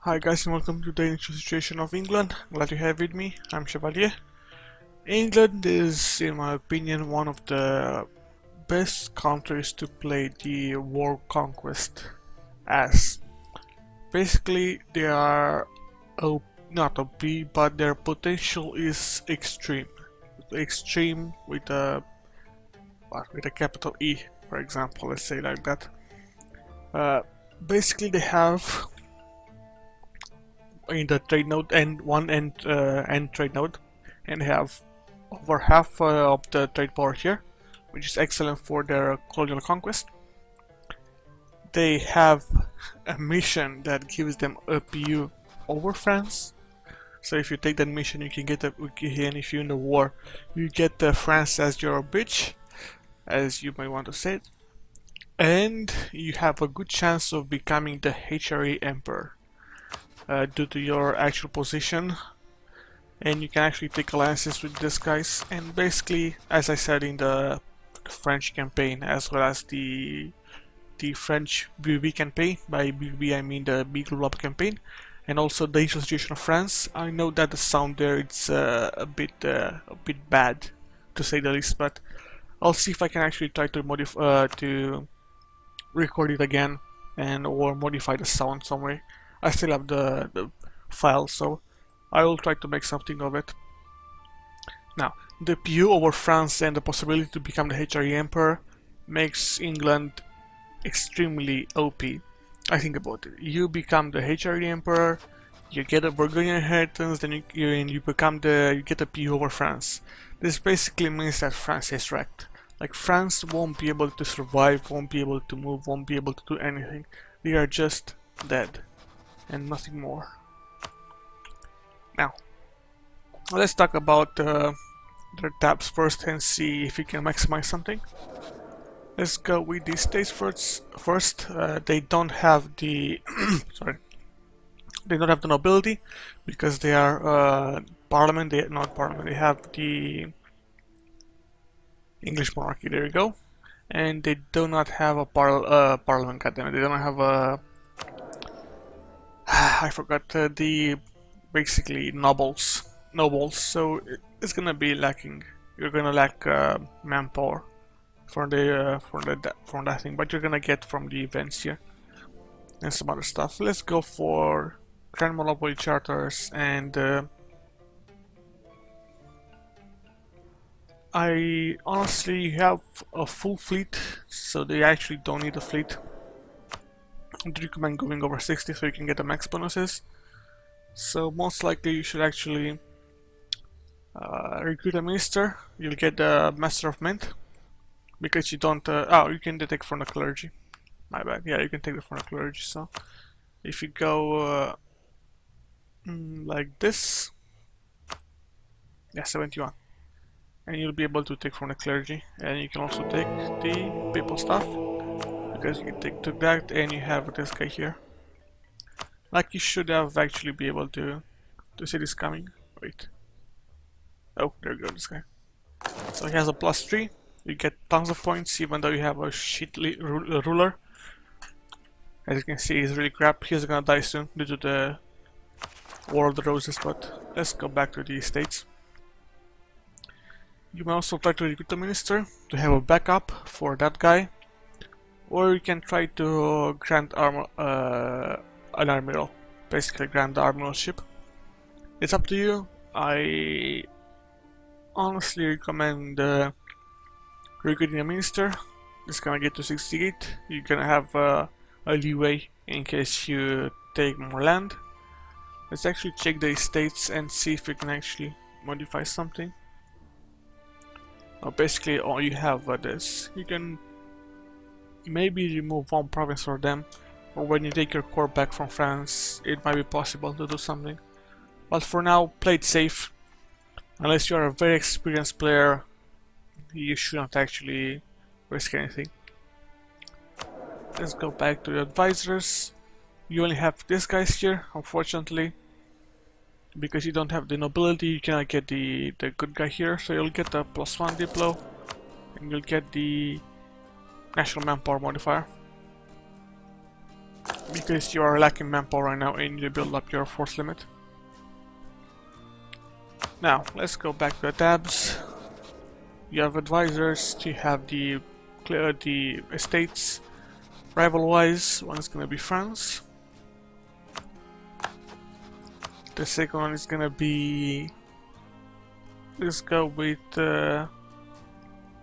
Hi guys and welcome to the initial situation of England. Glad you have with me. I'm Chevalier. England is, in my opinion, one of the best countries to play the world conquest as. Basically, they are not OP, but their potential is extreme. Extreme with a capital E, for example. Let's say like that. Basically, they have in the trade node and one end trade node, and have over half of the trade power here, which is excellent for their colonial conquest. They have a mission that gives them a PU over France. So if you take that mission, you can get a and if you're in the war, you get France as your bitch, as you might want to say it, and you have a good chance of becoming the HRE Emperor. Due to your actual position, and you can actually take alliances with these guys. And basically, as I said in the French campaign, as well as the French BB campaign, by BB I mean the Big Europe campaign, and also the initial situation of France. I know that the sound there it's a bit bad, to say the least, but I'll see if I can actually try to modify to record it again or modify the sound some way. I still have the file, so I will try to make something of it. Now, the PU over France and the possibility to become the HRE Emperor makes England extremely OP. I think about it. You become the HRE Emperor, you get a Burgundian inheritance, then you get a PU over France. This basically means that France is wrecked. Like, France won't be able to survive, won't be able to move, won't be able to do anything. They are just dead. And nothing more. Now, let's talk about their tabs first and see if we can maximize something. Let's go with the states first. They don't have the sorry, they don't have the nobility because they are parliament. They not parliament. They have the English monarchy. There you go, and they do not have a parliament. Goddamn it, they don't have a I forgot the basically nobles, so it's gonna be lacking. You're gonna lack manpower from that thing, but you're gonna get from the events here and some other stuff. Let's go for Grand Monopoly Charters, and I honestly have a full fleet, so they actually don't need a fleet. I recommend going over 60 so you can get the max bonuses. So most likely you should actually recruit a minister. You'll get the Master of Mint because you don't. You can take from the clergy. My bad. Yeah, you can take it from the clergy. So if you go like this, yeah, 71, and you'll be able to take from the clergy, and you can also take the papal stuff. Because you can take that, and you have this guy here. Like, you should have actually be able to see this coming. Wait. Oh, there you go, this guy. So he has a +3. You get tons of points, even though you have a shit ruler. As you can see, he's really crap. He's gonna die soon due to the War of the Roses. But let's go back to the States. You may also try to recruit a minister to have a backup for that guy. Or you can try to grant an admiral, basically grant the admiralship. It's up to you. I honestly recommend recruiting a minister. It's gonna get to 68. You're gonna have a leeway in case you take more land. Let's actually check the estates and see if we can actually modify something. Basically, all you have this. You can maybe remove one province for them, or when you take your core back from France, it might be possible to do something. But for now, play it safe. Unless you are a very experienced player, you shouldn't actually risk anything. Let's go back to the advisors. You only have these guys here, unfortunately. Because you don't have the nobility, you cannot get the good guy here, so you'll get the +1 Diplo, and you'll get the National Manpower modifier. because you are lacking manpower right now and you need to build up your force limit. Now, let's go back to the tabs. You have advisors, you have the estates. Rival-wise, one's gonna be France. The second one is gonna be... let's go with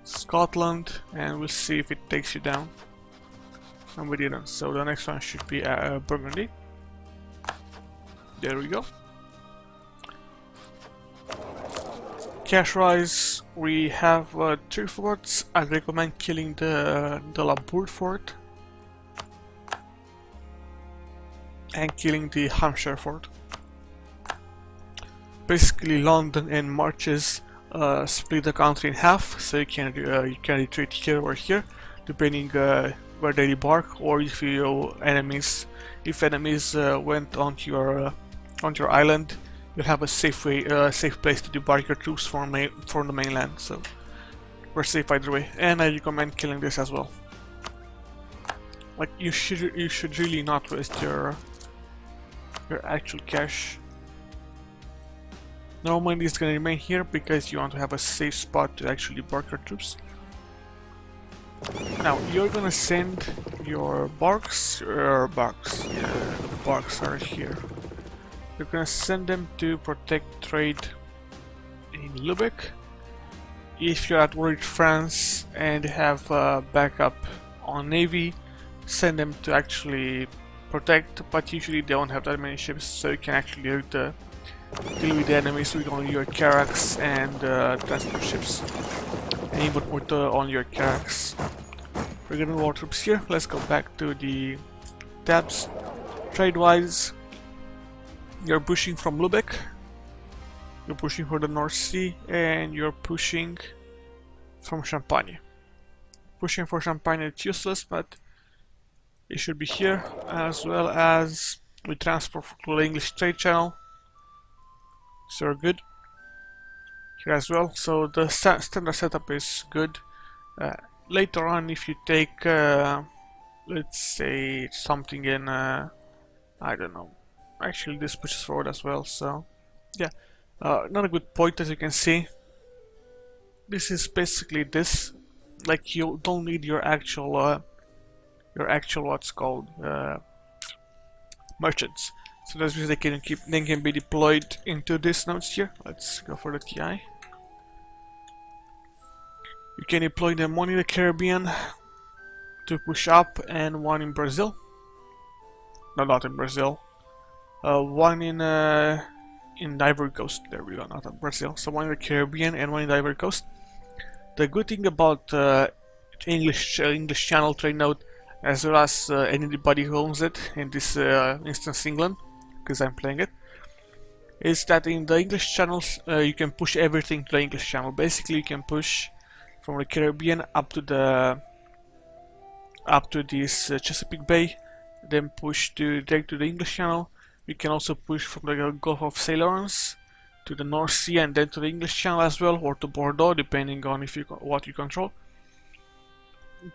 Scotland, and we'll see if it takes you down. And we didn't, so the next one should be Burgundy. There we go. Cash-wise, we have 3 forts. I recommend killing the Labourd fort and killing the Hampshire fort. Basically, London and marches split the country in half, so you can retreat here or here, depending where they debark, or if enemies went onto your island, you'll have a safe place to debark your troops from the mainland. So we're safe either way, and I recommend killing this as well. Like you should really not waste your actual cash. Normally it's gonna remain here because you want to have a safe spot to actually debark your troops. Now you're gonna send your barks, yeah, the barks are here. You're gonna send them to protect trade in Lubeck. If you're at war with France and have backup on navy, send them to actually protect, but usually they don't have that many ships, so you can actually deal with the enemies with only your carracks and transport ships, and even with only your carracks. We're getting war troops here. Let's go back to the tabs. Trade-wise, you're pushing from Lubeck, you're pushing for the North Sea, and you're pushing from Champagne. Pushing for Champagne is useless, but it should be here, as well as we transport to the English trade channel. So we're good here as well. So the standard setup is good. Later on, if you take, let's say, something in, I don't know. Actually, this pushes forward as well. So yeah, not a good point, as you can see. This is basically this. Like, you don't need your actual what's called merchants. So that's because they can be deployed into these nodes here. Let's go for the TI. You can deploy them one in the Caribbean to push up, and one in Brazil. No, not in Brazil. One in the Ivory Coast. There we go, not in Brazil. So one in the Caribbean and one in the Ivory Coast. The good thing about English Channel trade node, as well as anybody who owns it, in this instance England, because I'm playing it, is that in the English channels you can push everything to the English channel. Basically, you can push from the Caribbean up to this Chesapeake Bay, then push direct to the English channel. You can also push from the Gulf of St. Lawrence to the North Sea and then to the English channel as well, or to Bordeaux, depending on what you control.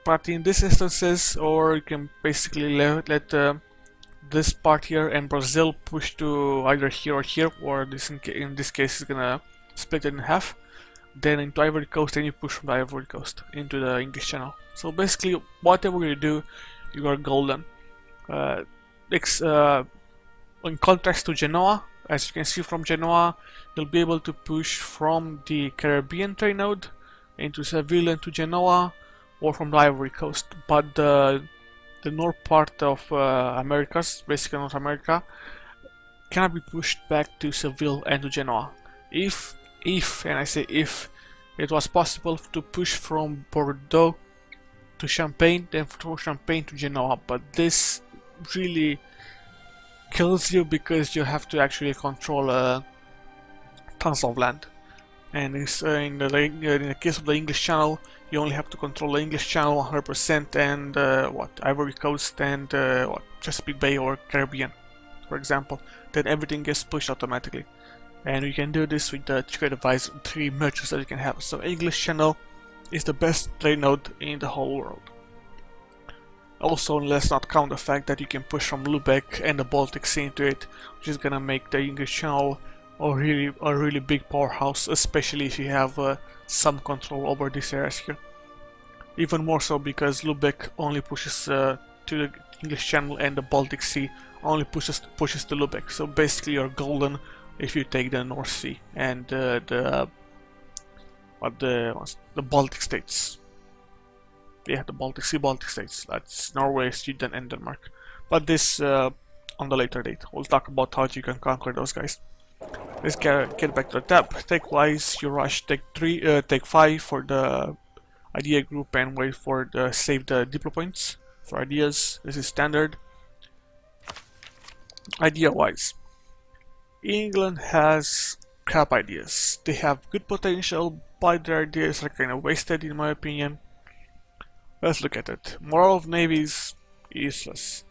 But in these instances, or you can basically let this part here and Brazil push to either here or here, or in this case is gonna split it in half. Then into Ivory Coast, and you push from the Ivory Coast into the English channel. So basically, whatever you do, you are golden. In contrast to Genoa, as you can see from Genoa, you'll be able to push from the Caribbean trade node into Seville and to Genoa, or from the Ivory Coast. But the north part of Americas, basically North America, cannot be pushed back to Seville and to Genoa. If, and I say if, it was possible to push from Bordeaux to Champagne, then from Champagne to Genoa, but this really kills you because you have to actually control tons of land. And it's, in the case of the English Channel, you only have to control the English Channel 100% and Ivory Coast and Chesapeake Bay or Caribbean, for example. Then everything gets pushed automatically. And you can do this with the three merchants that you can have. So English Channel is the best trade node in the whole world. Also, let's not count the fact that you can push from Lubeck and the Baltic Sea into it, which is gonna make the English Channel a really big powerhouse, especially if you have some control over these areas here. Even more so because Lubeck only pushes to the English Channel, and the Baltic Sea only pushes to Lubeck. So basically, you're golden if you take the North Sea and the Baltic states. Yeah, the Baltic Sea, Baltic states. That's Norway, Sweden, and Denmark. But this on the later date. We'll talk about how you can conquer those guys. Let's get back to the tab. Take wise, you rush. Take 5 for the idea group and wait for the save the diplo points for ideas. This is standard. Idea wise, England has crap ideas. They have good potential, but their ideas are kind of wasted in my opinion. Let's look at it. Moral of navies, useless.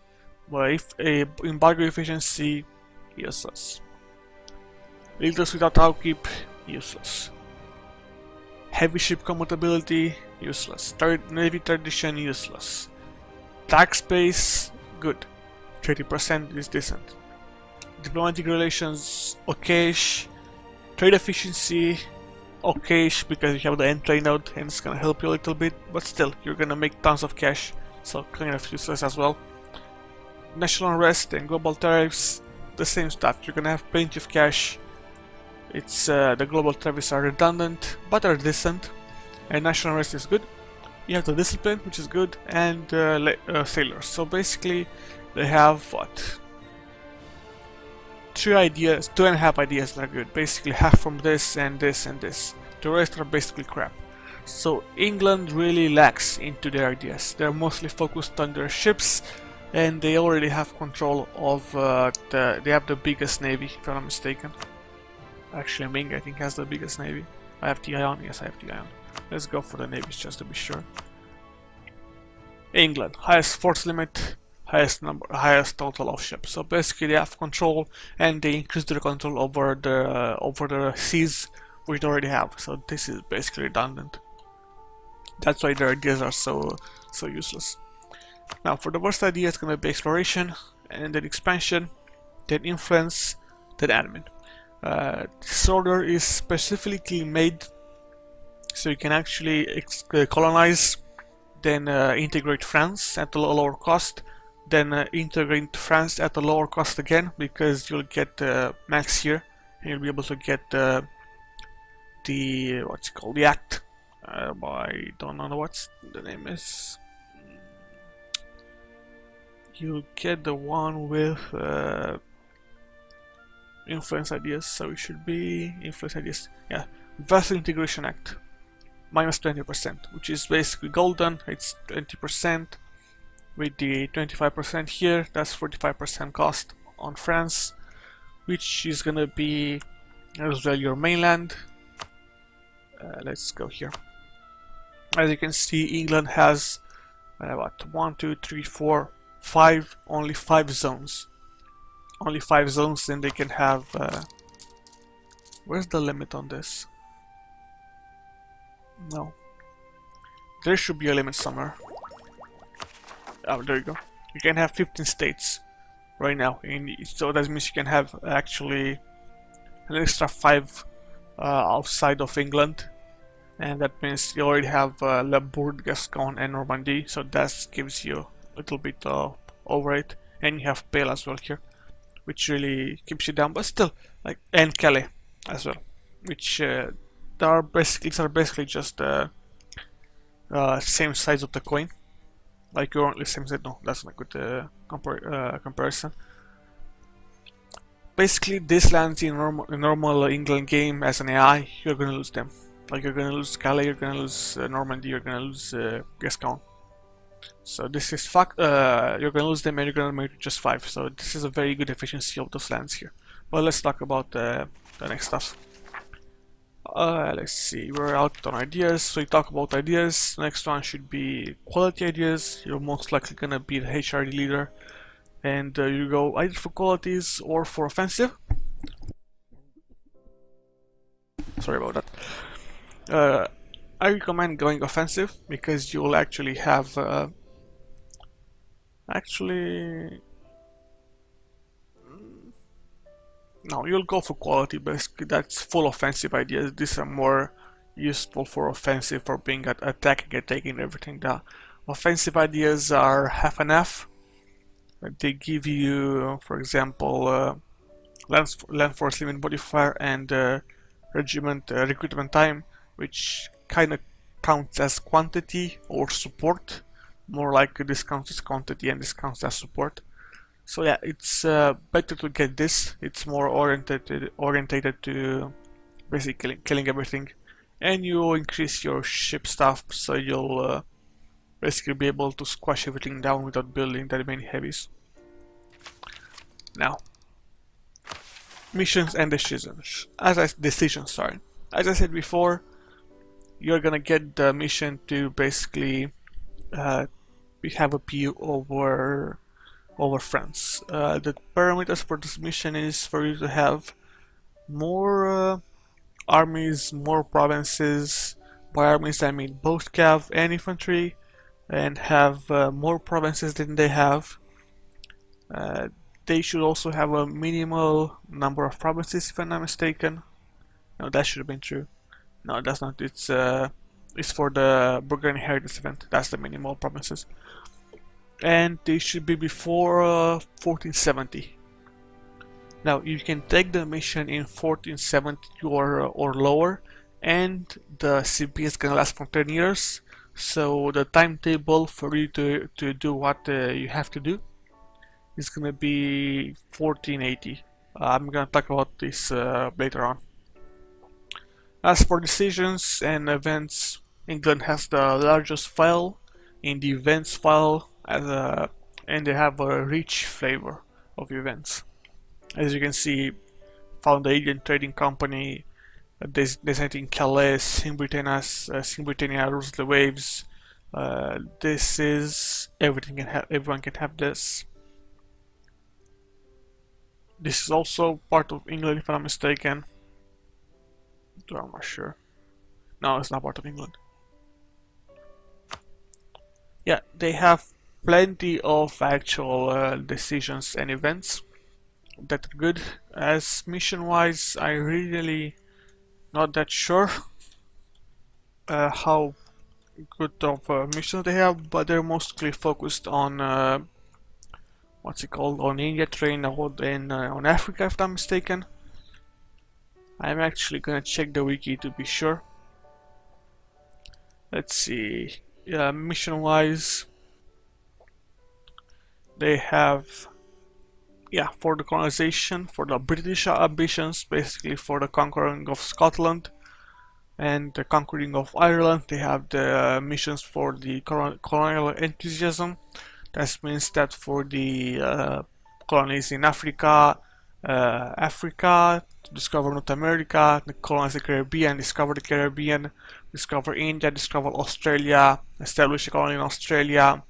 But if embargo efficiency, useless. Leaders without outkeep, useless. Heavy ship compatibility, useless. Navy tradition, useless. Tax base, good. 30% is decent. Diplomatic relations, okayish. Trade efficiency, okayish, because you have the end trade node and it's gonna help you a little bit, but still, you're gonna make tons of cash, so kind of useless as well. National unrest and global tariffs, the same stuff. You're gonna have plenty of cash. It's the global tariffs are redundant, but are decent, and national unrest is good. You have the discipline, which is good, and sailors. So basically, they have what? 2 ideas, 2.5 ideas that are good. Basically, half from this and this and this. The rest are basically crap. So England really lacks into their ideas. They're mostly focused on their ships, and they already have control of they have the biggest navy, if I'm not mistaken. Actually, Ming, I think, has the biggest navy. I have T-Ion? Yes, I have T-Ion. Let's go for the navies just to be sure. England, highest force limit, highest total of ships. So basically, they have control, and they increase their control over the seas, which they already have. So this is basically redundant. That's why their ideas are so useless. Now, for the worst idea, it's gonna be exploration, and then expansion, then influence, then admin. This order is specifically made so you can actually colonize, then integrate France at a lower cost, then integrate France at a lower cost again, because you'll get max here, and you'll be able to get the what's it called, the act. I don't know what the name is. You get the one with influence ideas, so it should be influence ideas. Yeah, Vessel Integration Act, minus 20%, which is basically golden. It's 20% with the 25% here. That's 45% cost on France, which is gonna be as well your mainland. Let's go here. As you can see, England has what, 1, 2, 3, 4, 5, only 5 zones. Only 5 zones, then they can have where's the limit on this? No. There should be a limit somewhere. Oh, there you go. You can have 15 states right now, so that means you can have actually an extra 5 outside of England, and that means you already have Limbourg, Gascon, and Normandy, so that gives you a little bit over it, and you have Pale as well here, which really keeps you down, but still, like, and Calais as well, which are basically just same size of the coin, like currently same size. No, that's not a good comparison. Basically, this lands in normal England game as an AI, you're gonna lose them. Like, you're gonna lose Calais, you're gonna lose Normandy, you're gonna lose Gascon. So this is you're gonna lose them and you're gonna make just 5. So this is a very good efficiency of those lands here. But let's talk about the next stuff. Let's see, we're out on ideas, so we talk about ideas. Next one should be quality ideas. You're most likely gonna be the HRD leader, and you go either for qualities or for offensive. Sorry about that. I recommend going offensive because you will actually have Actually, no, you'll go for quality. Basically, that's full offensive ideas. These are more useful for offensive, for being at attacking and taking everything down. Offensive ideas are half and half. They give you, for example, land force limit modifier and regiment recruitment time, which kind of counts as quantity or support, more like this counts as quantity and this counts as support. So yeah, it's better to get this. It's more orientated to basically killing everything, and you increase your ship stuff, so you'll basically be able to squash everything down without building that many heavies. Now, missions and decisions. As I said before, you're gonna get the mission to basically have a PU over France. The parameters for this mission is for you to have more armies, more provinces. By armies I mean both cav and infantry, and have more provinces than they have. They should also have a minimal number of provinces, if I'm not mistaken. No, that should have been true. No, that's not. It's for the Bulgarian Heritage event. That's the minimal provinces. And they should be before 1470. Now you can take the mission in 1470 or lower, and the CP is gonna last for 10 years. So the timetable for you to do what you have to do is gonna be 1480. I'm gonna talk about this later on. As for decisions and events, England has the largest file in the events file, and they have a rich flavor of events. As you can see, found the Indian Trading Company, designating Calais, Sing Britannia rules the waves. This is everything. Everyone can have this. This is also part of England, if I'm not mistaken. I'm not sure. No, it's not part of England. Yeah, they have plenty of actual decisions and events that are good. As mission-wise, I really not that sure how good of missions they have, but they're mostly focused on what's it called, on India train and on Africa, if I'm mistaken. I'm actually gonna check the wiki to be sure. Let's see. Mission-wise, they have, yeah, for the colonization, for the British ambitions, basically for the conquering of Scotland and the conquering of Ireland. They have the missions for the colonial enthusiasm. That means that for the colonies in Africa, to discover North America, to colonize the Caribbean, discover the Caribbean, discover India, discover Australia, establish a colony in Australia.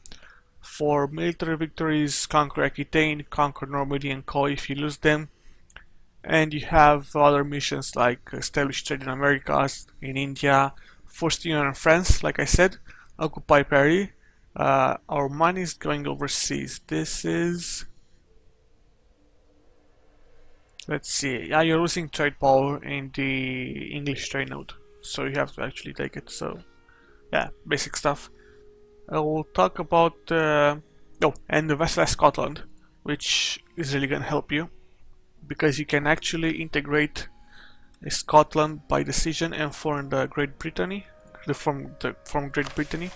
For military victories, conquer Aquitaine, conquer Normandy and Co if you lose them. And you have other missions like establish trade in Americas, in India, force union in France, like I said, occupy Paris. Our money is going overseas. This is, let's see, yeah, you're losing trade power in the English trade node, so you have to actually take it. So yeah, basic stuff. I will talk about and the Vassal Scotland, which is really gonna help you because you can actually integrate Scotland by decision and form the Great Britain, from Great Britain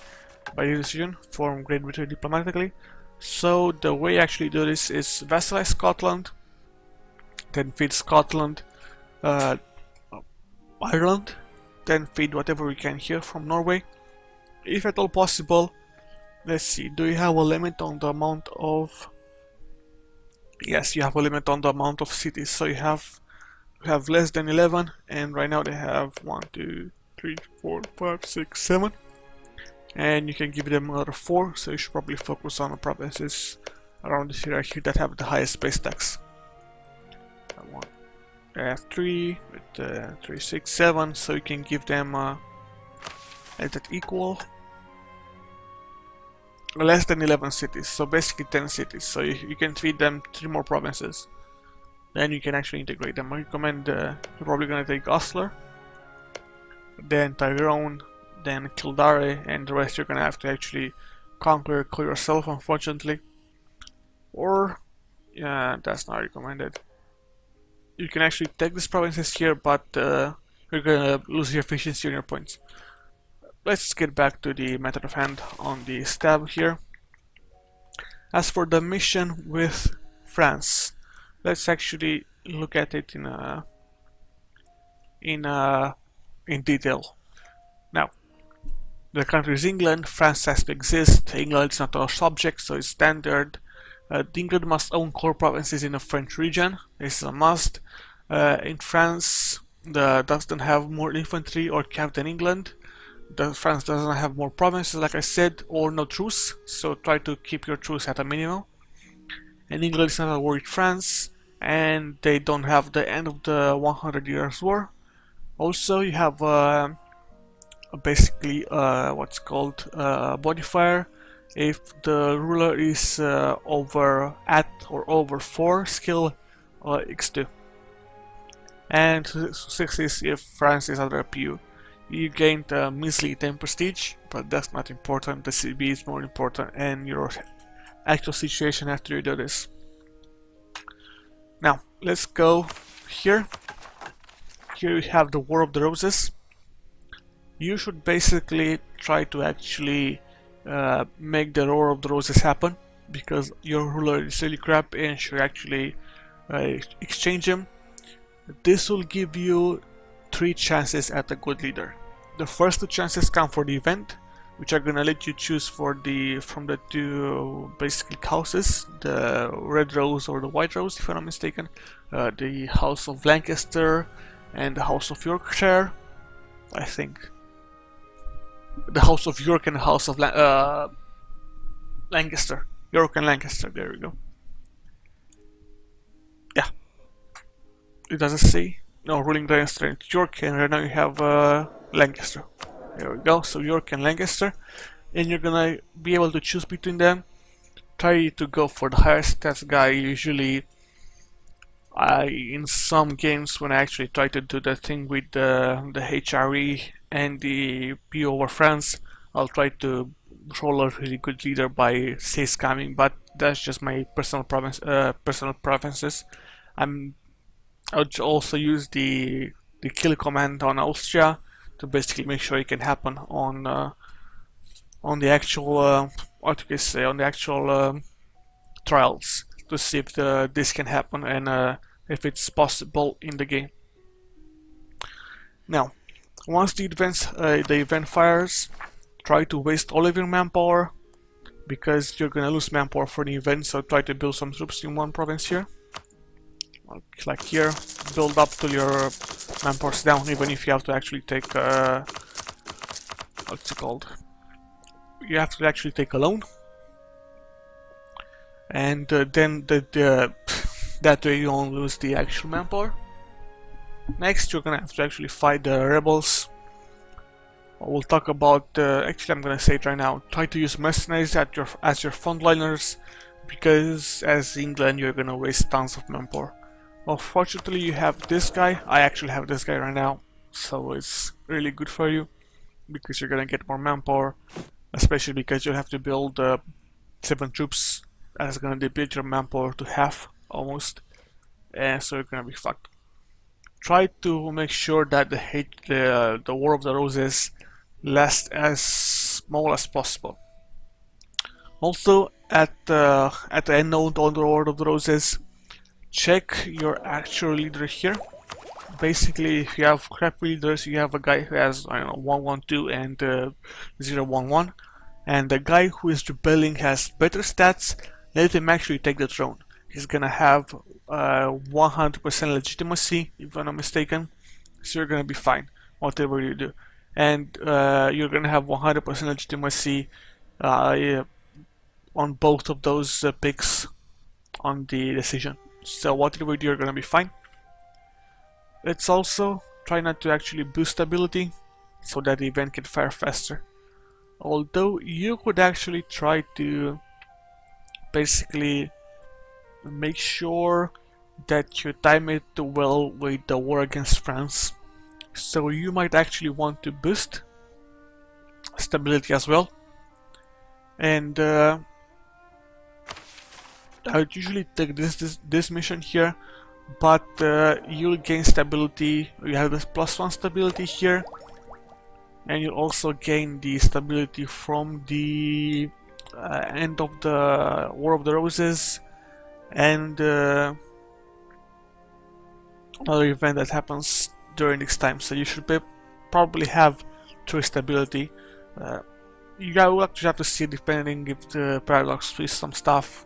by decision, form Great Britain diplomatically. So the way I actually do this is vassalize Scotland, then feed Scotland, Ireland, then feed whatever we can here from Norway, if at all possible. Let's see, do you have a limit on the amount of... Yes, you have a limit on the amount of cities, so you have less than 11, and right now they have 1, 2, 3, 4, 5, 6, 7, and you can give them another 4, so you should probably focus on the provinces around this area here that have the highest space tax. I have 3 with 3, 6, 7, so you can give them let that equal. less than 11 cities, so basically 10 cities. So you can feed them 3 more provinces. Then you can actually integrate them. I recommend you're probably gonna take Osler, then Tyrone, then Kildare, and the rest you're gonna have to actually conquer yourself, unfortunately. Or, yeah, that's not recommended. You can actually take these provinces here, but you're gonna lose your efficiency on your points. Let's get back to the method of hand on the stab here. As for the mission with France, let's actually look at it in detail. Now, the country is England. France has to exist. England is not our subject, so it's standard. England must own core provinces in a French region. This is a must. In France, doesn't have more infantry or cav than England. France doesn't have more provinces, like I said, or no truce, so try to keep your truce at a minimum. And England is not at war with France, and they don't have the end of the 100 Years' War. Also, you have basically what's called modifier. If the ruler is over 4 skill, x2. And 6 is if France is under PU. You gained a measly 10 prestige, but that's not important. The CB is more important, and your actual situation after you do this. Now, let's go here. Here we have the War of the Roses. You should basically try to actually make the War of the Roses happen, because your ruler is really crap and should actually exchange him. This will give you 3 chances at a good leader. The first 2 chances come for the event, which are gonna let you choose from the 2 basically houses, the red rose or the white rose, if I'm not mistaken, the House of Lancaster and the House of Yorkshire, I think. The House of York and the House of Lancaster. York and Lancaster, there we go. Yeah. It doesn't say. No, ruling dynasty in York, and right now you have Lancaster. There we go, so York and Lancaster. And you're gonna be able to choose between them. Try to go for the higher stats guy. Usually, in some games when I actually try to do the thing with the HRE and the P over France, I'll try to roll a really good leader by say scamming, but that's just my personal preferences. I would also use the kill command on Austria to basically make sure it can happen on the actual trials, to see if this can happen and if it's possible in the game. Now, once the event fires, try to waste all of your manpower, because you're gonna lose manpower for the event. So try to build some troops in one province here. Like here, build up till your manpower's down, even if you have to actually take what's it called? You have to actually take a loan, and then that way you don't lose the actual manpower. Next, you're gonna have to actually fight the rebels. We'll talk about. Actually, I'm gonna say it right now. Try to use mercenaries as your frontliners, because as England, you're gonna waste tons of manpower. Well, fortunately, you have this guy. I actually have this guy right now, so it's really good for you, because you're gonna get more manpower, especially because you have to build 7 troops. That's gonna deplete your manpower to half almost, and so you're gonna be fucked. Try to make sure that the War of the Roses lasts as small as possible. Also, at the end node on the War of the Roses, check your actual leader here. Basically, if you have crappy leaders, you have a guy who has, I don't know, 112 and 011, and the guy who is rebelling has better stats. Let him actually take the throne. He's gonna have 100% legitimacy, if I'm not mistaken, so you're gonna be fine, whatever you do. And you're gonna have 100% legitimacy on both of those picks on the decision. So whatever you do, you're gonna be fine. Let's also try not to actually boost ability, so that the event can fire faster. Although you could actually try to basically make sure that you time it well with the war against France. So you might actually want to boost stability as well. And I would usually take this mission here, but you'll gain stability. You have this +1 stability here, and you'll also gain the stability from the end of the War of the Roses and another event that happens during this time. So you should probably have 3 stability. You will actually have to see, depending if the Paradox twists some stuff.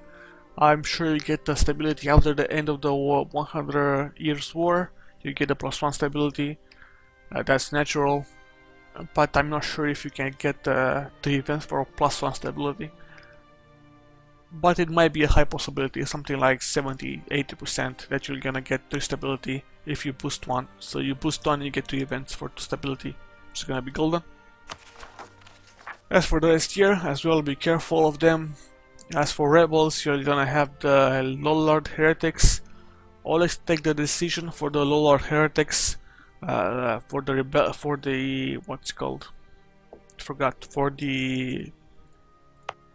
I'm sure you get the stability after the end of the 100 Years War. You get the +1 stability. That's natural. But I'm not sure if you can get the events for +1 stability. But it might be a high possibility, something like 70-80% that you're gonna get 3 stability if you boost 1. So you boost 1, you get 2 events for 2 stability, which is gonna be golden. As for the rest here, as well, be careful of them. As for rebels, you're gonna have the Lowlord Heretics. Always take the decision for the Lowlord Heretics. For the what's it called? For the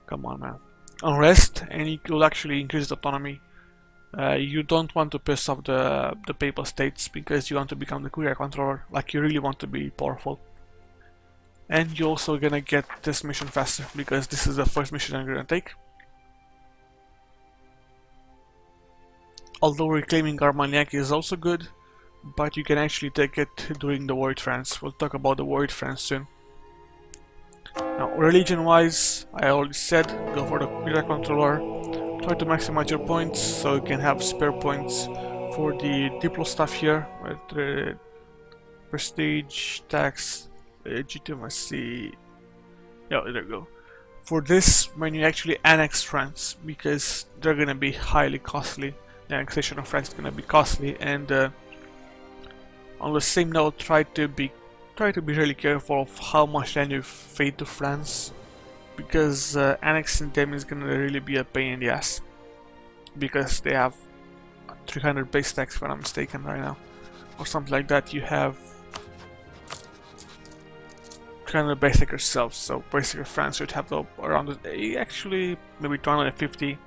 come on, man. Unrest, and it will actually increase the autonomy. You don't want to piss off the Papal States because you want to become the Kuria controller. Like, you really want to be powerful. And you're also gonna get this mission faster because this is the first mission I'm gonna take. Although reclaiming Armagnac is also good, but you can actually take it during the war with France. We'll talk about the war with France soon. Now, religion wise, I already said, go for the Kuria controller. Try to maximize your points so you can have spare points for the Diplo stuff here, with prestige, tax, legitimacy. Yeah, there you go. For this, when you actually annex France, because they're gonna be highly costly. The annexation of France is gonna be costly, and on the same note, try to be really careful of how much land you feed to France, because annexing them is gonna really be a pain in the ass, because they have 300 base tax, if I'm not mistaken, right now, or something like that. You have 300 base tax yourself, so basically France should have around actually maybe 250.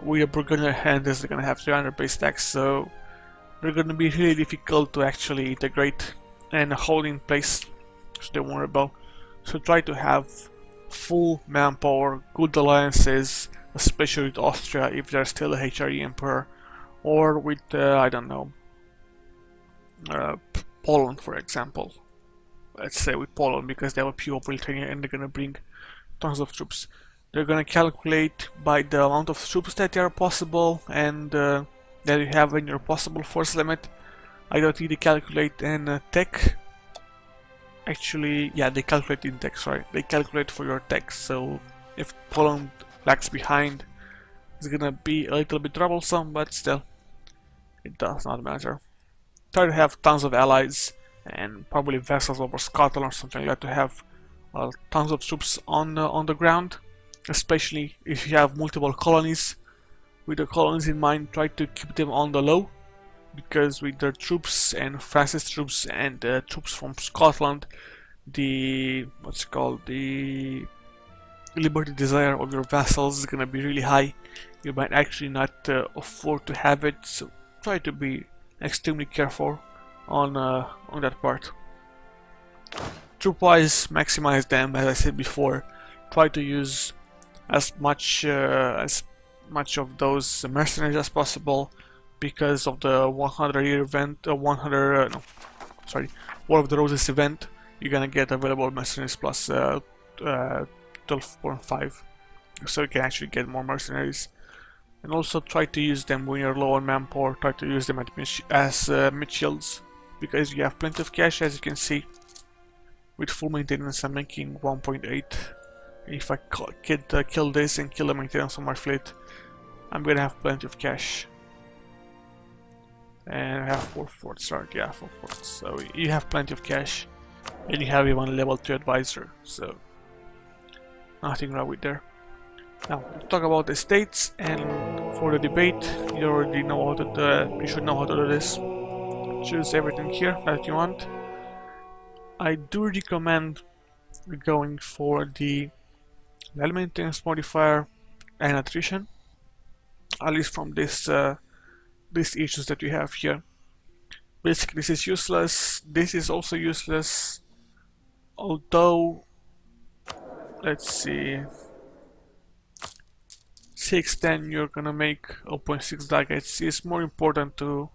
We are Burgundian handlers are gonna have 300 base tax, so they're gonna be really difficult to actually integrate and hold in place, so they won't rebel. So try to have full manpower, good alliances, especially with Austria if they're still a HRE emperor, or with I don't know, Poland, for example. Let's say with Poland, because they have a pure military and they're gonna bring tons of troops. They're gonna calculate by the amount of troops that are possible and that you have in your possible force limit. I don't think they calculate in tech. Actually, yeah, they calculate in tech, sorry. They calculate for your tech, so if Poland lags behind, it's gonna be a little bit troublesome, but still, it does not matter. Try to have tons of allies and probably vessels over Scotland or something like that to have tons of troops on the ground, especially if you have multiple colonies. With the colonies in mind, try to keep them on the low, because with their troops and France's troops and troops from Scotland, the liberty desire of your vassals is gonna be really high. You might actually not afford to have it, so try to be extremely careful on that part. Troop-wise, maximize them, as I said before. Try to use as much of those mercenaries as possible, because of the 100-year event, War of the Roses event. You're gonna get available mercenaries plus 12.5, so you can actually get more mercenaries. And also try to use them when you're low on manpower. Try to use them as mid shields, because you have plenty of cash, as you can see. With full maintenance, I'm making 1.8. If I kill this and kill the maintenance on my fleet, I'm gonna have plenty of cash. And I have 4 forts, right? Yeah, 4 forts. So you have plenty of cash, and you have even a level 2 advisor. So nothing wrong with there. Now, to talk about the states and for the debate, you already know how to you should know how to do this. Choose everything here that you want. I do recommend going for the maintenance modifier and attrition, at least from this these issues that we have here. Basically, this is useless. This is also useless. Although, let's see, 610 you're gonna make 0.6 targets. It's more important to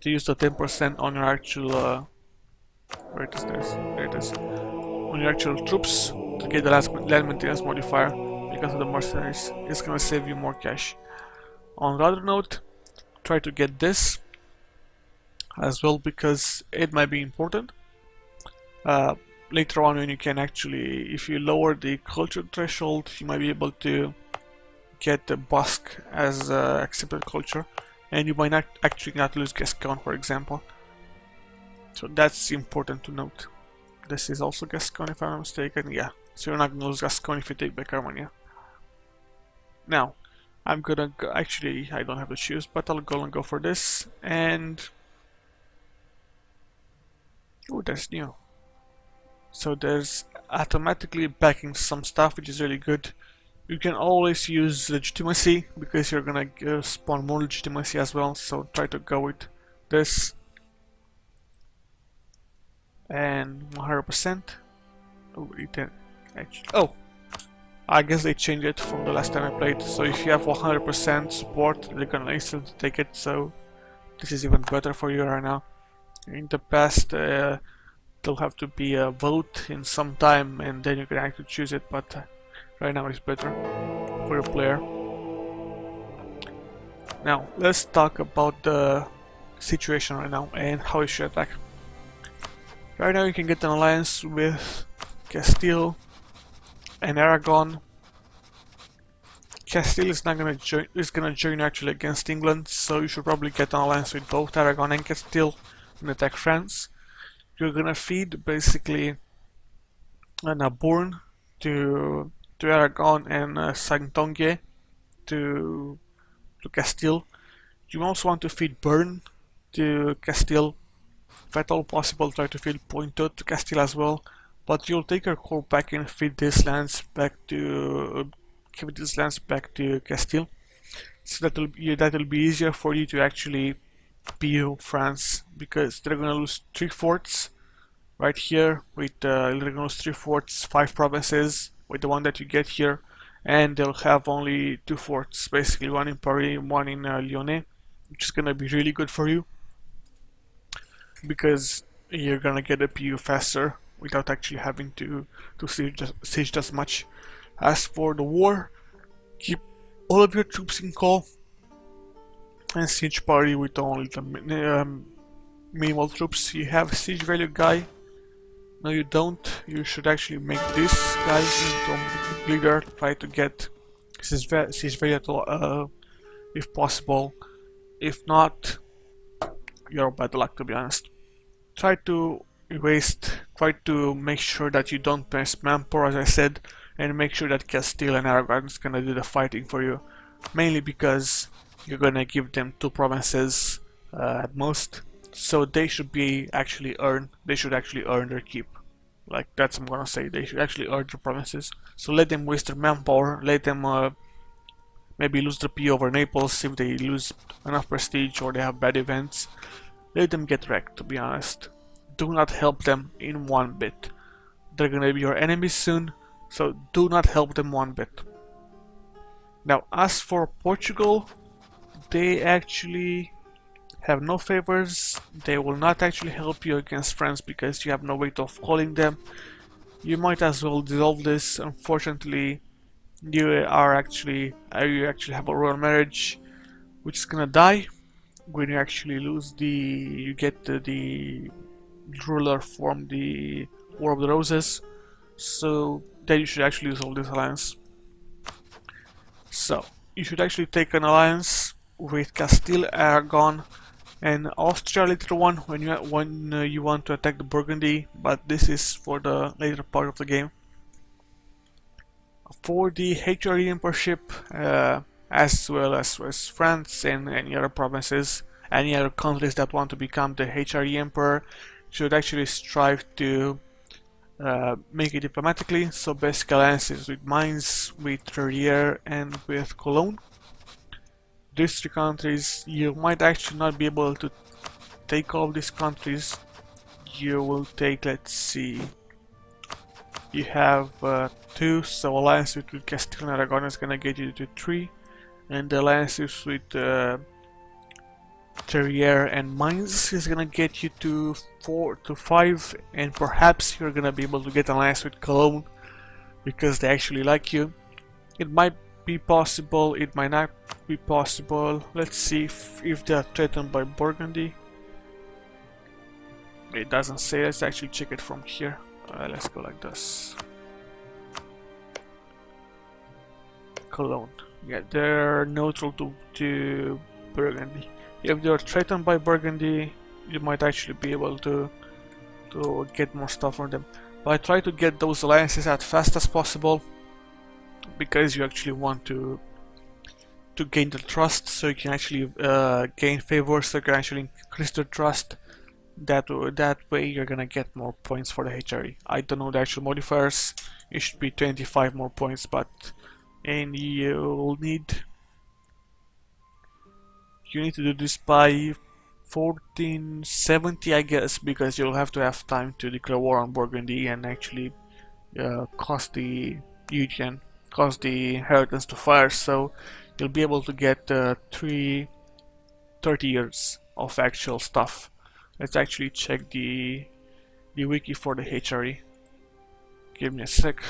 use the 10% on your actual where it is this? There it is. On your actual troops to get the land maintenance modifier because of the mercenaries. It's gonna save you more cash. On the other note, try to get this as well because it might be important. Later on, when you can actually, if you lower the culture threshold, you might be able to get the Basque as accepted culture, and you might actually not lose Gascon, for example. So that's important to note. This is also Gascon, if I'm not mistaken. Yeah, so you're not gonna lose Gascon if you take back Armenia. Now, I'm gonna go, actually, I don't have to choose, but I'll go and go for this, and oh, that's new. So there's automatically backing some stuff, which is really good. You can always use legitimacy because you're gonna spawn more legitimacy as well. So try to go with this and 100%. Oh, oh, I guess they changed it from the last time I played. So if you have 100% support, they're gonna instantly take it. So this is even better for you right now. In the past, there'll have to be a vote in some time and then you can actually choose it, but right now it's better for your player. Now let's talk about the situation right now and how you should attack. Right now you can get an alliance with Castile and Aragon. Castile is not gonna join, is gonna join actually against England, so you should probably get an alliance with both Aragon and Castile and attack France. You're gonna feed basically a Bourne to Aragon and Saint-Onge to Castile. You also want to feed Bern to Castile. If at all possible, try to feed Pointot to Castile as well. But you'll take your core back and feed these lands back to Castile. So that'll be easier for you to actually PU France, because they're gonna lose 3 forts right here with they're gonna lose 3 forts, 5 provinces with the one that you get here, and they'll have only 2 forts, basically one in Paris, one in Lyonnais, which is gonna be really good for you because you're gonna get a PU faster without actually having to siege as much. As for the war, keep all of your troops in call and siege party with only the minimal troops. You have a siege value guy. No, you don't. You should actually make this guy into leader. Try to get siege value if possible. If not, you're bad luck, to be honest. Try to make sure that you don't press manpower, as I said, and make sure that Castile and Aragon is gonna do the fighting for you. Mainly because you're gonna give them 2 provinces at most, so they should actually earn their keep. Like, that's what I'm gonna say. They should actually earn their provinces. So let them waste their manpower. Let them maybe lose their P over Naples if they lose enough prestige or they have bad events. Let them get wrecked, to be honest. Do not help them in one bit. They're gonna be your enemies soon, so do not help them one bit. Now, as for Portugal, they actually have no favors. They will not actually help you against France because you have no way of calling them. You might as well dissolve this. Unfortunately, you actually have a royal marriage, which is gonna die when you actually lose you get the ruler from the War of the Roses. So then you should actually dissolve this alliance. So you should actually take an alliance with Castile, Aragon, and Austria later on when you want to attack the Burgundy, but this is for the later part of the game. For the HRE emperorship, as well as France and any other provinces, any other countries that want to become the HRE emperor, should actually strive to make it diplomatically. So basic alliances with Mainz, with Trerier, and with Cologne. These three countries, you might actually not be able to take all these countries. You will take, let's see, you have 2, so alliance with Castile and Aragon is gonna get you to 3, and the alliances with Terrier and Mainz is gonna get you to 4 to 5, and perhaps you're gonna be able to get an alliance with Cologne because they actually like you. It might be possible, it might not be possible. Let's see if they are threatened by Burgundy. It doesn't say, let's actually check it from here. Let's go like this. Cologne. Yeah, they're neutral to Burgundy. If they're threatened by Burgundy, you might actually be able to get more stuff from them. But try to get those alliances as fast as possible, because you actually want to gain the trust, so you can actually gain favor, so you can actually increase the trust. That way you're gonna get more points for the HRE. I don't know the actual modifiers. It should be 25 more points, and you'll need to do this by 1470, I guess, because you'll have to have time to declare war on Burgundy and actually cause the inheritance to fire. So you'll be able to get 30 years of actual stuff. Let's actually check the wiki for the HRE. Give me a sec.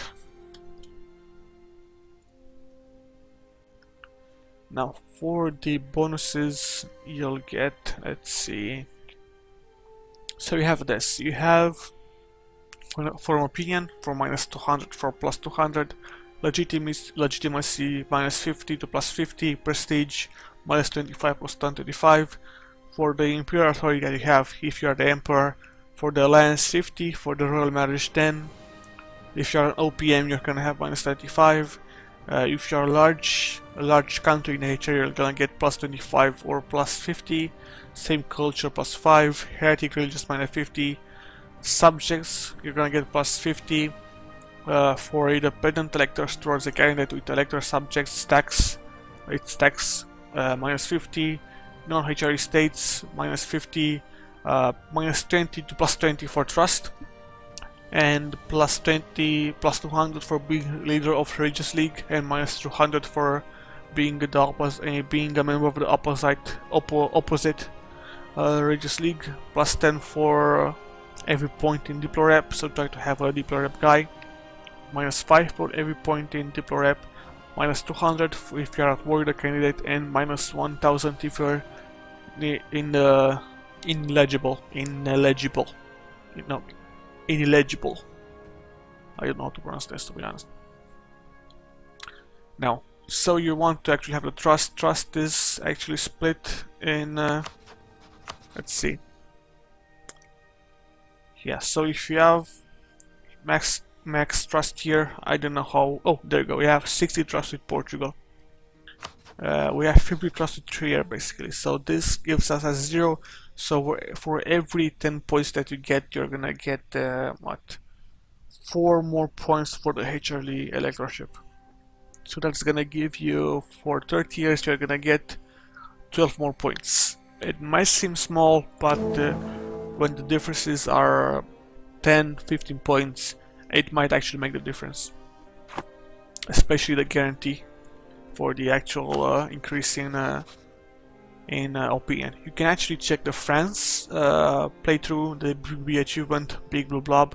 Now for the bonuses you'll get, let's see. So you have this. You have for opinion for -200, for +200, legitimacy -50 to +50, prestige -25 plus 125. For the imperial authority that you have, if you are the emperor, for the alliance 50, for the royal marriage 10. If you are an OPM, you're gonna have -35. If you are a large country in HRE, you're gonna get +25 or +50. Same culture +5. Heretic religious -50. Subjects, you're gonna get +50. For independent electors towards a candidate with elector subjects, stacks, it stacks -50. Non-HRE states -50, -20 to +20 for trust, and +20, +200 for being leader of religious league, and -200 for being being a member of the opposite religious league. +10 for every point in Diplo rep, so try to have a Diplo rep guy. -5 for every point in Diplo rep. -200 if you're at warrior candidate, and -1000 if you're ineligible. I don't know how to pronounce this, to be honest. Now, so you want to actually have the trust. Trust is actually split in, let's see. Yeah, so if you have max trust here, I don't know how. Oh, there you go. We have 60 trust with Portugal. We have 50 trust with Trier, basically. So this gives us a 0. So for every 10 points that you get, you're gonna get what? 4 more points for the HRE electorship. So that's gonna give you, for 30 years, you're gonna get 12 more points. It might seem small, but when the differences are 10, 15 points, it might actually make the difference. Especially the guarantee for the actual increase in opinion. You can actually check the France playthrough, the BB achievement, Big Blue Blob.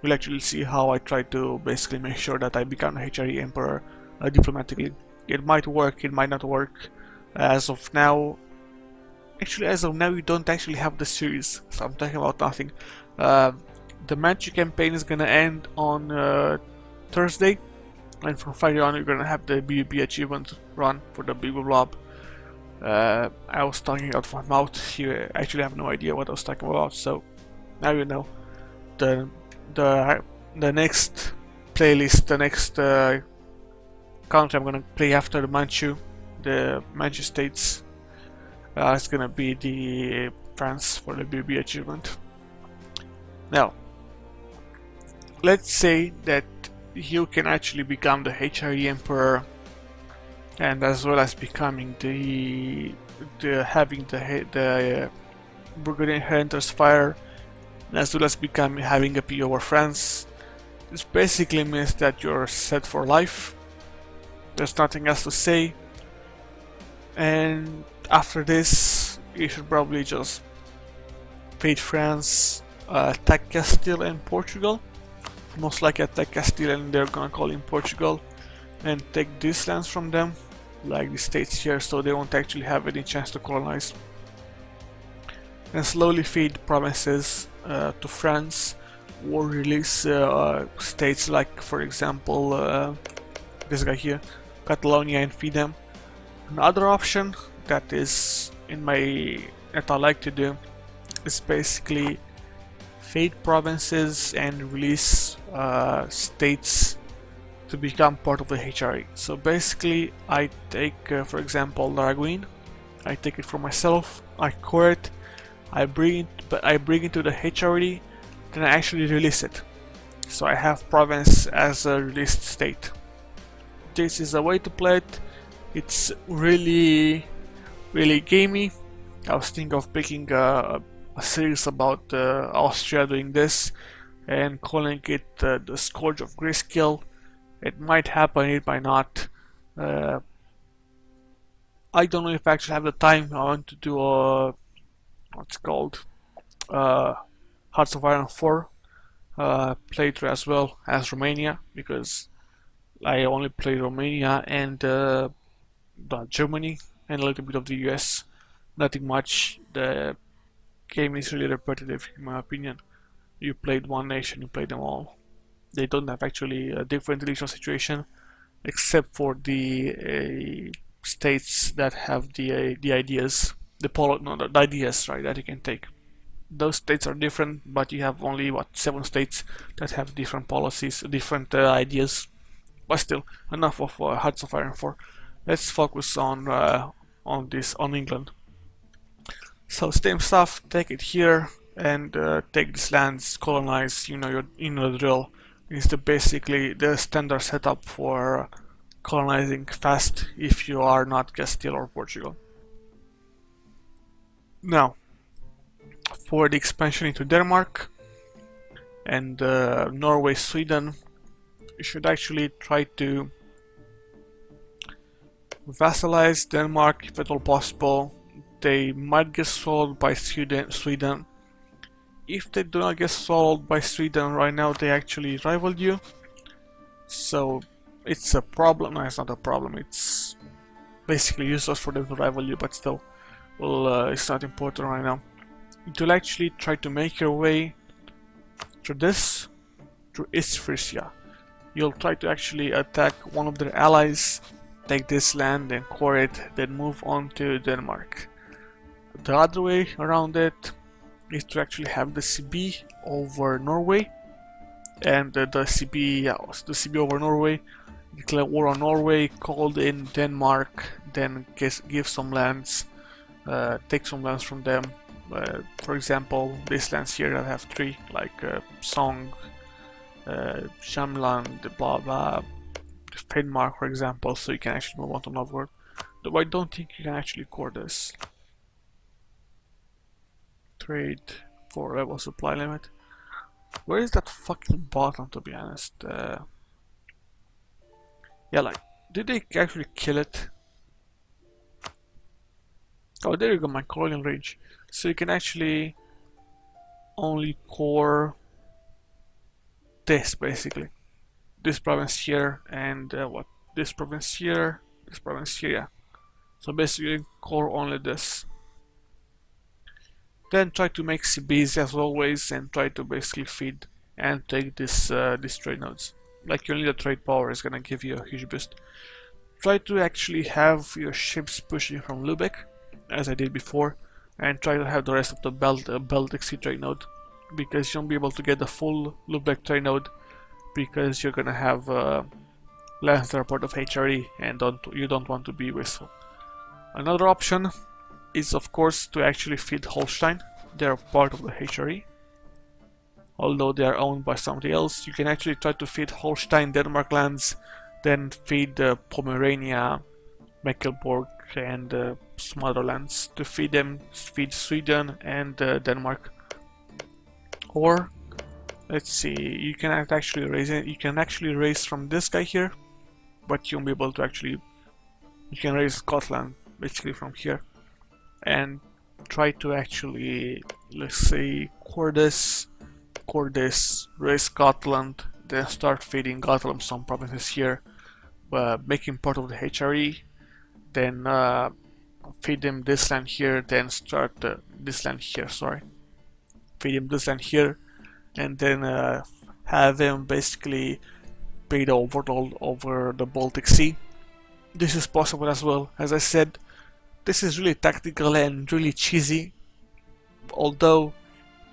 You'll actually see how I try to basically make sure that I become a HRE Emperor diplomatically. It might work, it might not work. As of now, you don't actually have the series, so I'm talking about nothing. The Magic campaign is gonna end on Thursday, and from Friday on you're gonna have the BB achievement run for the Big Blue Blob. I was talking out of my mouth. You actually have no idea what I was talking about, so now you know. The next playlist, the next country I'm gonna play after the Manchu states. It's gonna be the France for the BB achievement. Now, let's say that you can actually become the HRE Emperor, and as well as becoming having the Burgundian Hunter's Fire, and as well as having a P over France. This basically means that you're set for life. There's nothing else to say, and after this you should probably just fade France, attack Castile and Portugal, most likely attack Castile and they're gonna call in Portugal, and take these lands from them, like the states here, so they won't actually have any chance to colonize, and slowly feed provinces to France, or release states like, for example, this guy here, Catalonia, and feed them. Another option that I like to do is basically fade provinces and release states to become part of the HRE. So basically I take for example Araguin, I take it for myself, I core it, I bring it to the HRE, then I actually release it. So I have province as a released state. This is a way to play it. It's really gamey. I was thinking of picking a series about Austria doing this and calling it the Scourge of Grayscale. It might happen, it might not. I don't know if I actually have the time. I want to do a what's called Hearts of Iron 4 playthrough as well as Romania, because I only play Romania and Germany and a little bit of the US. Nothing much. The game is really repetitive in my opinion. You played one nation, you play them all. They don't have actually a different regional situation, except for the states that have the ideas, the ideas, right, that you can take. Those states are different, but you have only 7 states that have different policies, different ideas. But still, enough of Hearts of Iron 4. Let's focus on England. So same stuff. Take it here and take these lands, colonize. You know the drill. It's basically the standard setup for colonizing fast if you are not Castile or Portugal. Now, for the expansion into Denmark and Norway, Sweden, you should actually try to vassalize Denmark if at all possible. They might get swallowed by Sweden. If they do not get swallowed by Sweden right now, they actually rival you. So it's a problem. No, it's not a problem. It's basically useless for them to rival you, but still, well, it's not important right now. You'll actually try to make your way through East Frisia. You'll try to actually attack one of their allies, take this land and core it, then move on to Denmark. The other way around it is to actually have the CB over Norway, and the CB over Norway, declare war on Norway, called in Denmark, then give some lands, take some lands from them. For example, these lands here that have 3, like Song, Shamland, blah blah, Finnmark, for example, so you can actually move on to Novgorod. Though I don't think you can actually core this. Trade for level supply limit. Where is that fucking bottom, to be honest? Yeah, like, did they actually kill it? Oh, there you go, my colonial range. So you can actually only core this, basically. This province here, and this province here, yeah. So basically core only this. Then try to make CBs as always, and try to basically feed and take these trade nodes. Like, only the trade power is gonna give you a huge boost. Try to actually have your ships pushing from Lübeck, as I did before, and try to have the rest of the Baltic Sea trade node, because you won't be able to get the full Lübeck trade node, because you're gonna have lands that are part of HRE and you don't want to be wasteful. Another option is of course to actually feed Holstein. They're part of the HRE. Although they are owned by somebody else, you can actually try to feed Holstein Denmark lands, then feed Pomerania, Mecklenburg and some other lands. To feed them, feed Sweden and Denmark. Or let's see, you can actually raise it. You can actually raise from this guy here, but you won't be able to actually. You can raise Scotland basically from here, and try to actually, let's say, core this, raise Scotland, then start feeding Gotland some provinces here, making part of the HRE, then feed them this land here, then start this land here, sorry. Feed him this land here, and then have him basically pay the overlord over the Baltic Sea. This is possible as well. As I said, this is really tactical and really cheesy, although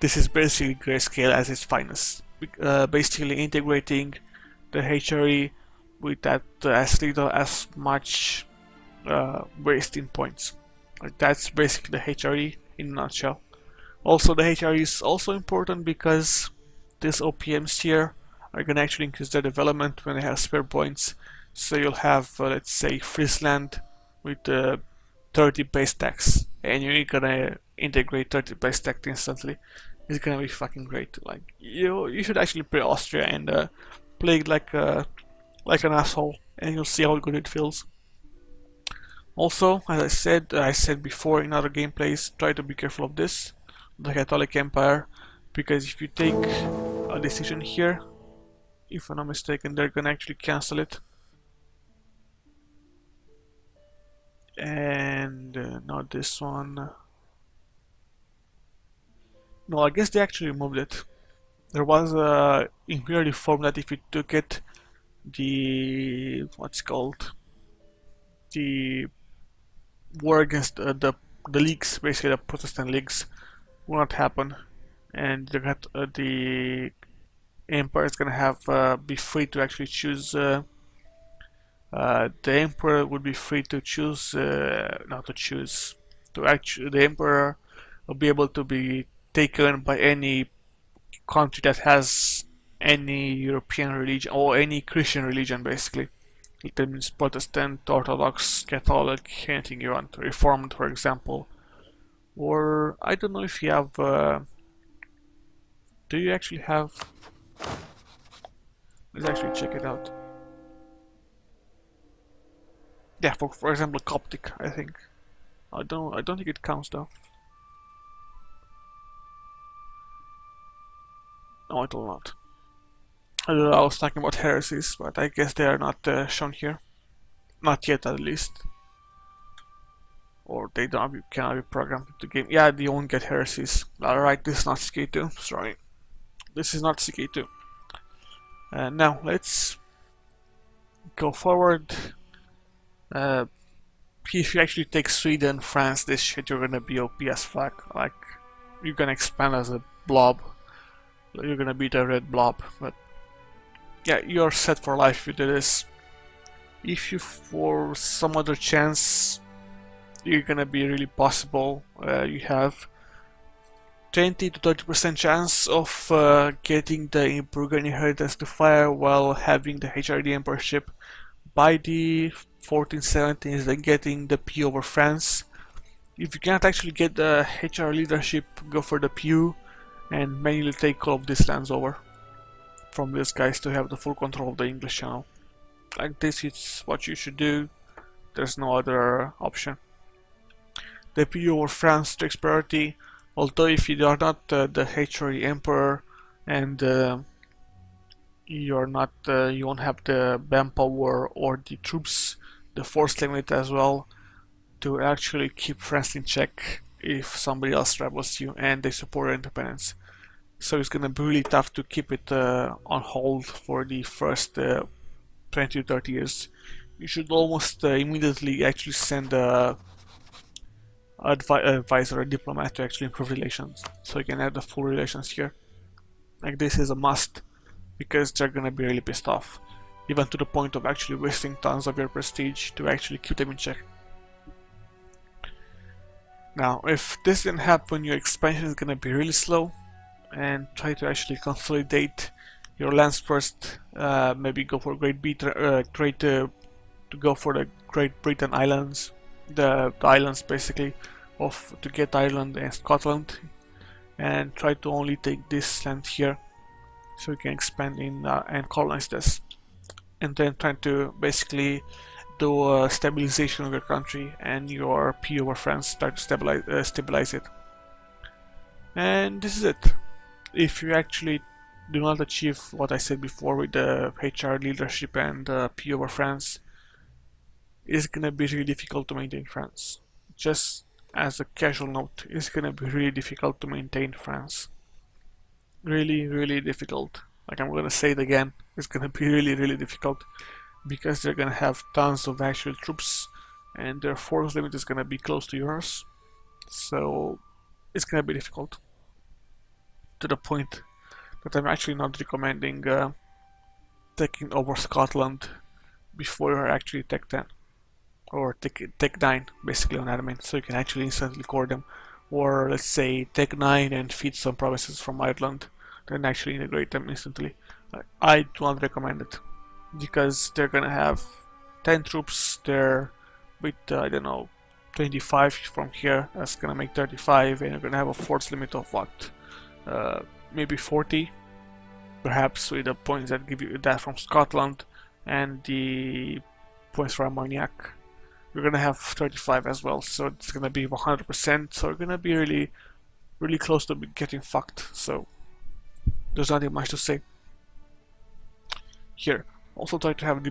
this is basically grayscale at its finest. Basically integrating the HRE with that as little as much wasting points. Like, that's basically the HRE in a nutshell. Also, the HRE is also important because these OPMs here are going to actually increase their development when they have spare points. So you'll have, let's say, Friesland with 30 base tax, and you're gonna integrate 30 base tax instantly. It's gonna be fucking great. Like, you should actually play Austria and play like an asshole, and you'll see how good it feels. Also, as I said before in other gameplays, try to be careful of this, the Catholic Empire, because if you take a decision here, if I'm not mistaken, they're gonna actually cancel it. And not this one. No, I guess they actually removed it. There was a imperial reform that if you took it, the what's called, the war against the leagues, basically the Protestant leagues, will not happen, and the emperor is gonna have be free to actually choose. The emperor would be free to choose, not to choose, to actually, the emperor will be able to be taken by any country that has any European religion or any Christian religion, basically. That means Protestant, Orthodox, Catholic, anything you want, Reformed, for example. Or, I don't know if you have, do you actually have, let's actually check it out. Yeah, for example, Coptic, I think. I don't think it counts though. No, it will not. I was talking about heresies, but I guess they are not shown here. Not yet, at least. Or they cannot be programmed into the game. Yeah, they won't get heresies. Alright, this is not CK2. Sorry. This is not CK2. Now, let's go forward. If you actually take Sweden, France, this shit, you're gonna be OP as fuck. Like, you're gonna expand as a blob. You're gonna be the red blob. But yeah, you're set for life if you do this. If you, for some other chance, you're gonna be really possible. You have 20 to 30% chance of getting the Burgundy Inheritance to fire while having the HRD Emperorship. By the 1470s, then getting the P over France. If you cannot actually get the HR leadership, go for the PU and manually take all of these lands over from these guys to have the full control of the English Channel. Like, this is what you should do. There's no other option. The PU over France takes priority, although if you are not the HRE Emperor and you're not, you won't have the manpower or the troops, the force limit as well, to actually keep France in check if somebody else rebels you and they support your independence. So it's gonna be really tough to keep it on hold for the first 20 to 30 years. You should almost immediately actually send a advisor, a diplomat, to actually improve relations, so you can have the full relations here. Like, this is a must, because they're gonna be really pissed off. even to the point of actually wasting tons of your prestige to actually keep them in check. Now, if this didn't happen, your expansion is gonna be really slow, and try to actually consolidate your lands first. Maybe go for to go for the Great Britain Islands, the islands basically to get Ireland and Scotland, and try to only take this land here, so you can expand in and colonize this, and then try to basically do a stabilization of your country, and your P over France start to stabilize it. And this is it. If you actually do not achieve what I said before with the HR leadership and P over France, it's gonna be really difficult to maintain France. Just as a casual note, it's gonna be really difficult to maintain France. Really, really difficult. Like, I'm gonna say it again, it's gonna be really, really difficult, because they're gonna have tons of actual troops, and their force limit is gonna be close to yours. So it's gonna be difficult, to the point that I'm actually not recommending taking over Scotland before you're actually Tech 10 or Tech 9 basically on admin, so you can actually instantly core them, or let's say Tech 9 and feed some provinces from Ireland, then actually integrate them instantly. I do not recommend it, because they're gonna have 10 troops there with I don't know, 25 from here, that's gonna make 35, and you're gonna have a force limit of what? Maybe 40, perhaps, with the points that give you that from Scotland and the points for Armagnac. You're gonna have 35 as well, so it's gonna be 100%, so you're gonna be really, really close to getting fucked, so there's nothing much to say. Here, also try to have a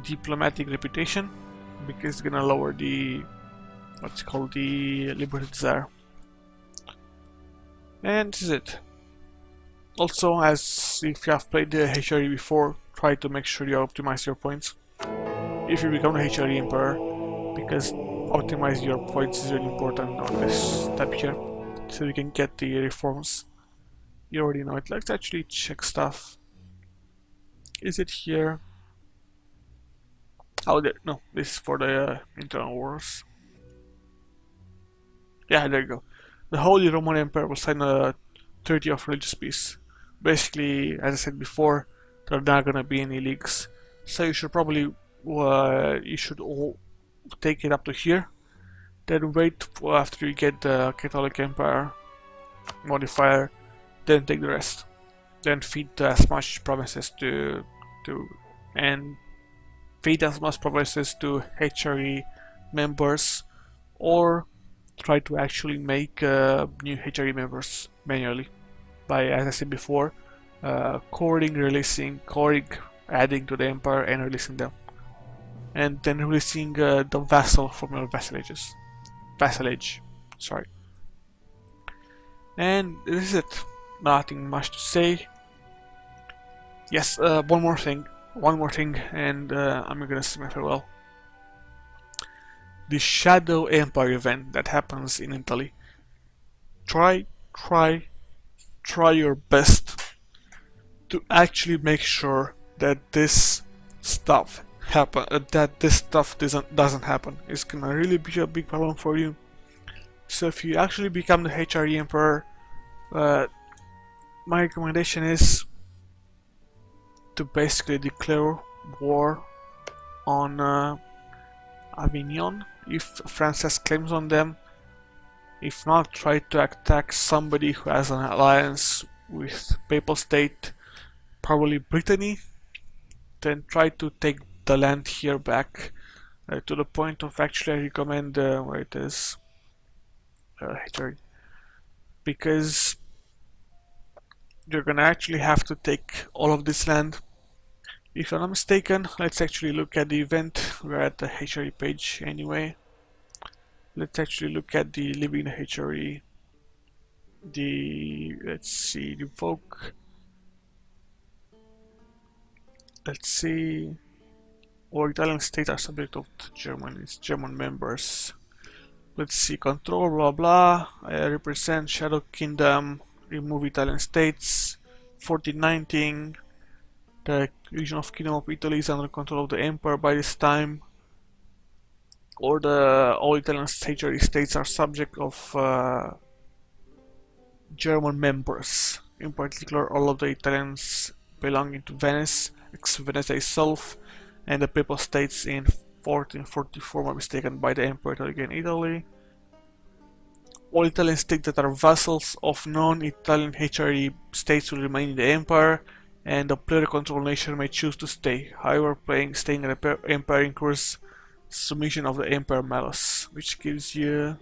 diplomatic reputation, because it's gonna lower the, what's it called, the liberty desire. And this is it. Also, as if you have played the HRE before, try to make sure you optimize your points if you become the HRE Emperor, because optimize your points is really important on this tab here, so you can get the reforms. You already know it. Let's actually check stuff. Is it here? Oh, no, this is for the internal wars. Yeah, there you go. The Holy Roman Empire will sign a treaty of religious peace. Basically, as I said before, there are not gonna be any leagues, so you should probably all take it up to here, then wait for after you get the Catholic Empire modifier, then take the rest. Then feed as much provinces and feed as much provinces to HRE members, or try to actually make new HRE members manually by, as I said before, coring, adding to the empire and releasing them, and then releasing the vassal from your vassalage. Sorry. And this is it. Nothing much to say. Yes, one more thing, and I'm gonna say my farewell. The Shadow Empire event that happens in Italy. Try your best to actually make sure that this stuff doesn't happen. It's gonna really be a big problem for you. So if you actually become the HRE Emperor, my recommendation is to basically declare war on Avignon if France has claims on them. If not, try to attack somebody who has an alliance with Papal State, probably Brittany. Then try to take the land here back to the point of actually I recommend where it is HRE, because you're gonna actually have to take all of this land. If I'm not mistaken, let's actually look at the event. We're at the HRE page anyway. Let's actually look at the living HRE. Let's see, revoke. Let's see. All Italian states are subject of German members. Let's see, control, blah blah. Represent Shadow Kingdom. Remove Italian states. 1419. the region of Kingdom of Italy is under control of the Emperor by this time, or all Italian statutory states are subject of German members. In particular, all of the Italians belonging to Venice, ex-Venice itself, and the Papal States in 1444 might be taken by the Emperor to regain Italy. All Italian states that are vassals of non-Italian HRE states will remain in the Empire, and the player-controlled nation may choose to stay. However, staying in the Empire incurs submission of the Emperor Malus, which gives you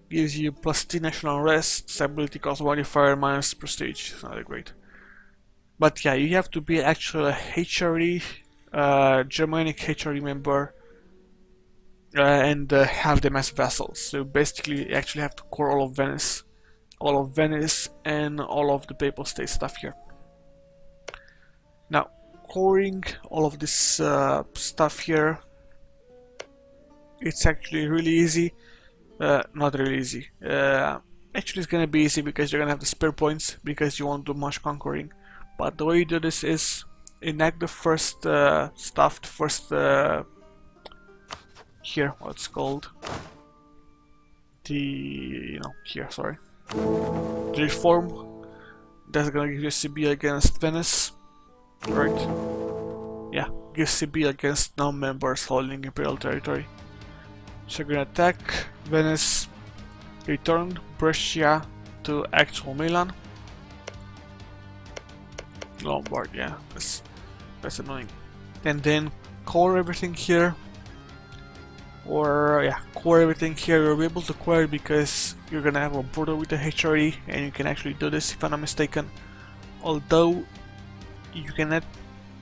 +3 national rest, stability cost modifier, minus prestige. It's not that great. But yeah, you have to be actually a HRE, Germanic HRE member, and have them as vassals. So basically, you actually have to core all of Venice, and all of the Papal State stuff here. Now, coring all of this stuff here, it's actually really easy. Not really easy. Actually, it's gonna be easy because you're gonna have the spare points because you won't do much conquering. But the way you do this is enact the first stuff, the first here, what's called the here, sorry, the reform. That's gonna give you CB against Venice, right? Yeah, give CB against non-members holding imperial territory. So you're gonna attack Venice, return Brescia to actual Milan. Lombard, yeah, that's annoying. And then core everything here. Or yeah, core everything here. You'll be able to core it because you're gonna have a border with the HRE, and you can actually do this if I'm not mistaken. Although you cannot.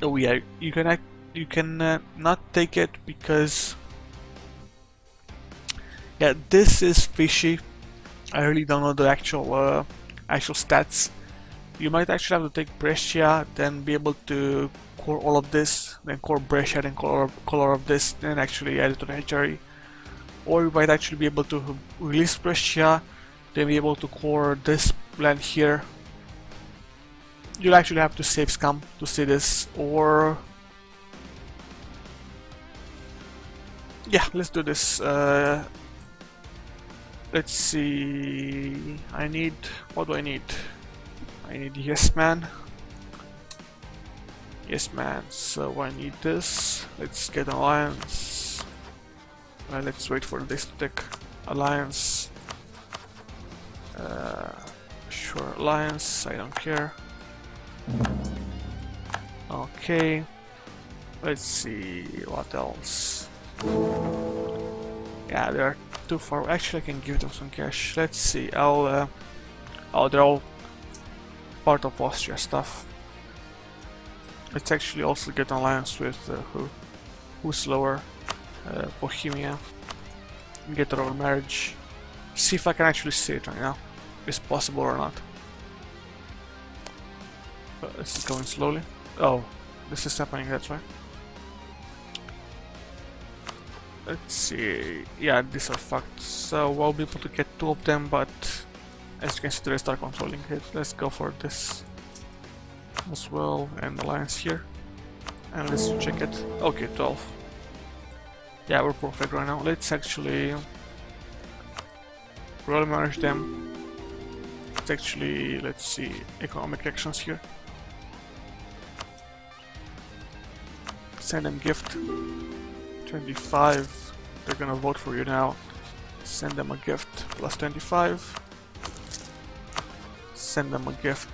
Oh yeah, you can not take it because yeah, this is fishy. I really don't know the actual stats. You might actually have to take Brescia, then be able to core all of this, then core Brescia, then core all of this, then actually add it to the HRE. Or you might actually be able to release Brescia, then be able to core this land here. You'll actually have to save scum to see this, or yeah, let's do this. Let's see. What do I need? I need yes man. Yes man, so I need this. Let's get an alliance. Let's wait for this to take alliance. Sure, alliance, I don't care. Okay. Let's see what else. Yeah, they are too far. Actually, I can give them some cash. Let's see. Oh, they're all part of Austria stuff. Let's actually also get an alliance with who's lower, Bohemia. Get a royal marriage. See if I can actually see it right now. If it's possible or not. But this is going slowly. Oh, this is happening. That's why. Let's see. Yeah, these are fucked. So I'll be able to get 2 of them, but as you can see, the rest are controlling it. Let's go for this as well, and alliance here. And let's check it. Okay, 12. Yeah, we're perfect right now. Let's actually royal marriage them. Let's actually, let's see, economic actions here. Send them gift. 25. They're gonna vote for you now. Send them a gift plus 25. Send them a gift.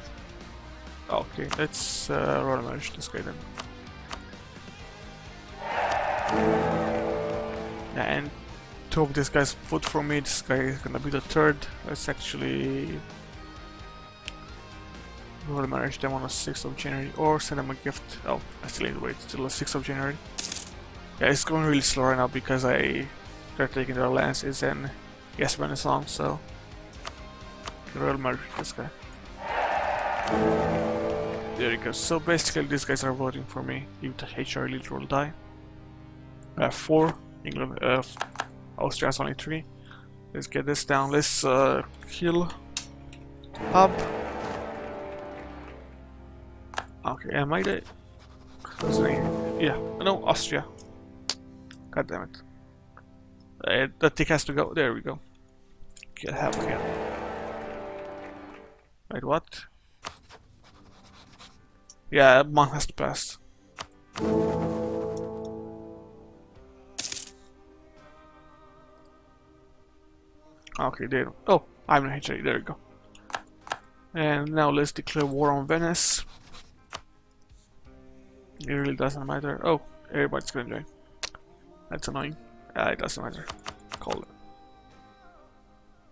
Okay, let's royal marriage this guy then. And 2 of these guys vote for me. This guy is gonna be the 3rd. Let's actually royal marriage them on the 6th of January, or send them a gift. Oh, I still need to wait till the 6th of January. Yeah, it's going really slow right now because they're taking their alliances and yes, Renaissance, so royal marriage this guy. There you go. So basically these guys are voting for me. If the HR leader will die. 4. England, Austria has only 3. Let's get this down. Let's kill hub. Okay, am I the... Yeah, no, Austria. God damn it. That tick has to go. There we go. Kill half again. Wait, what? Yeah, one has to pass. Okay, there. Oh, I'm not HA. There we go. And now let's declare war on Venice. It really doesn't matter. Oh, everybody's gonna join. That's annoying. It doesn't matter. Call it.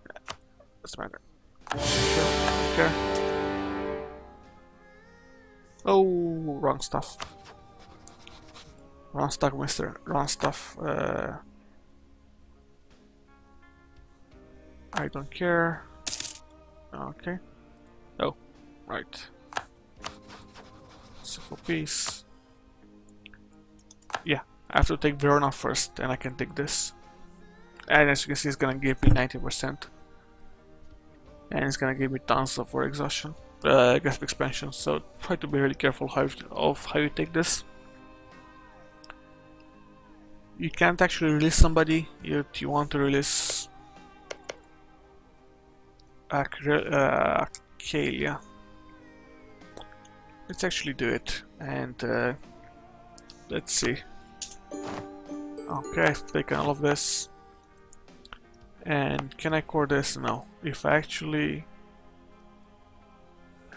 Yeah, doesn't matter. Sure, okay. Oh, wrong stuff. Wrong stuff, mister. Wrong stuff. I don't care. Okay. Oh, right. So for peace. Yeah, I have to take Verona first, and I can take this. And as you can see, it's gonna give me 90%. And it's gonna give me tons of war exhaustion. Aggressive expansion, so try to be really careful of how you take this. You can't actually release somebody if you want to release Achalia. Let's actually do it, and let's see. Okay, I've taken all of this. And can I core this? No. If I actually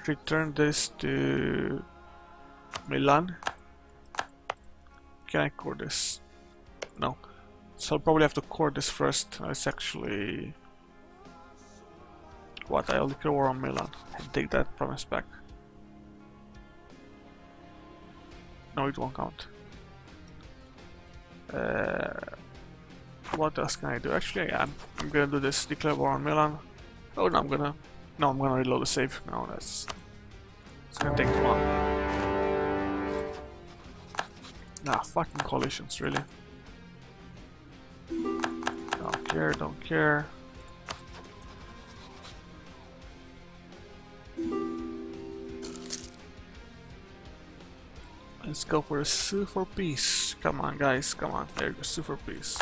return this to Milan, can I core this? No. So I'll probably have to core this first. It's actually... What? I'll declare war on Milan and take that province back. No, it won't count. What else can I do? Actually, yeah, I'm gonna do this. Declare war on Milan. Oh no, I'm gonna reload the save. No, it's gonna take too long. Nah, fucking coalitions, really. Don't care, don't care. Let's go for a sue for peace. Come on, guys, come on. There you go, sue for peace.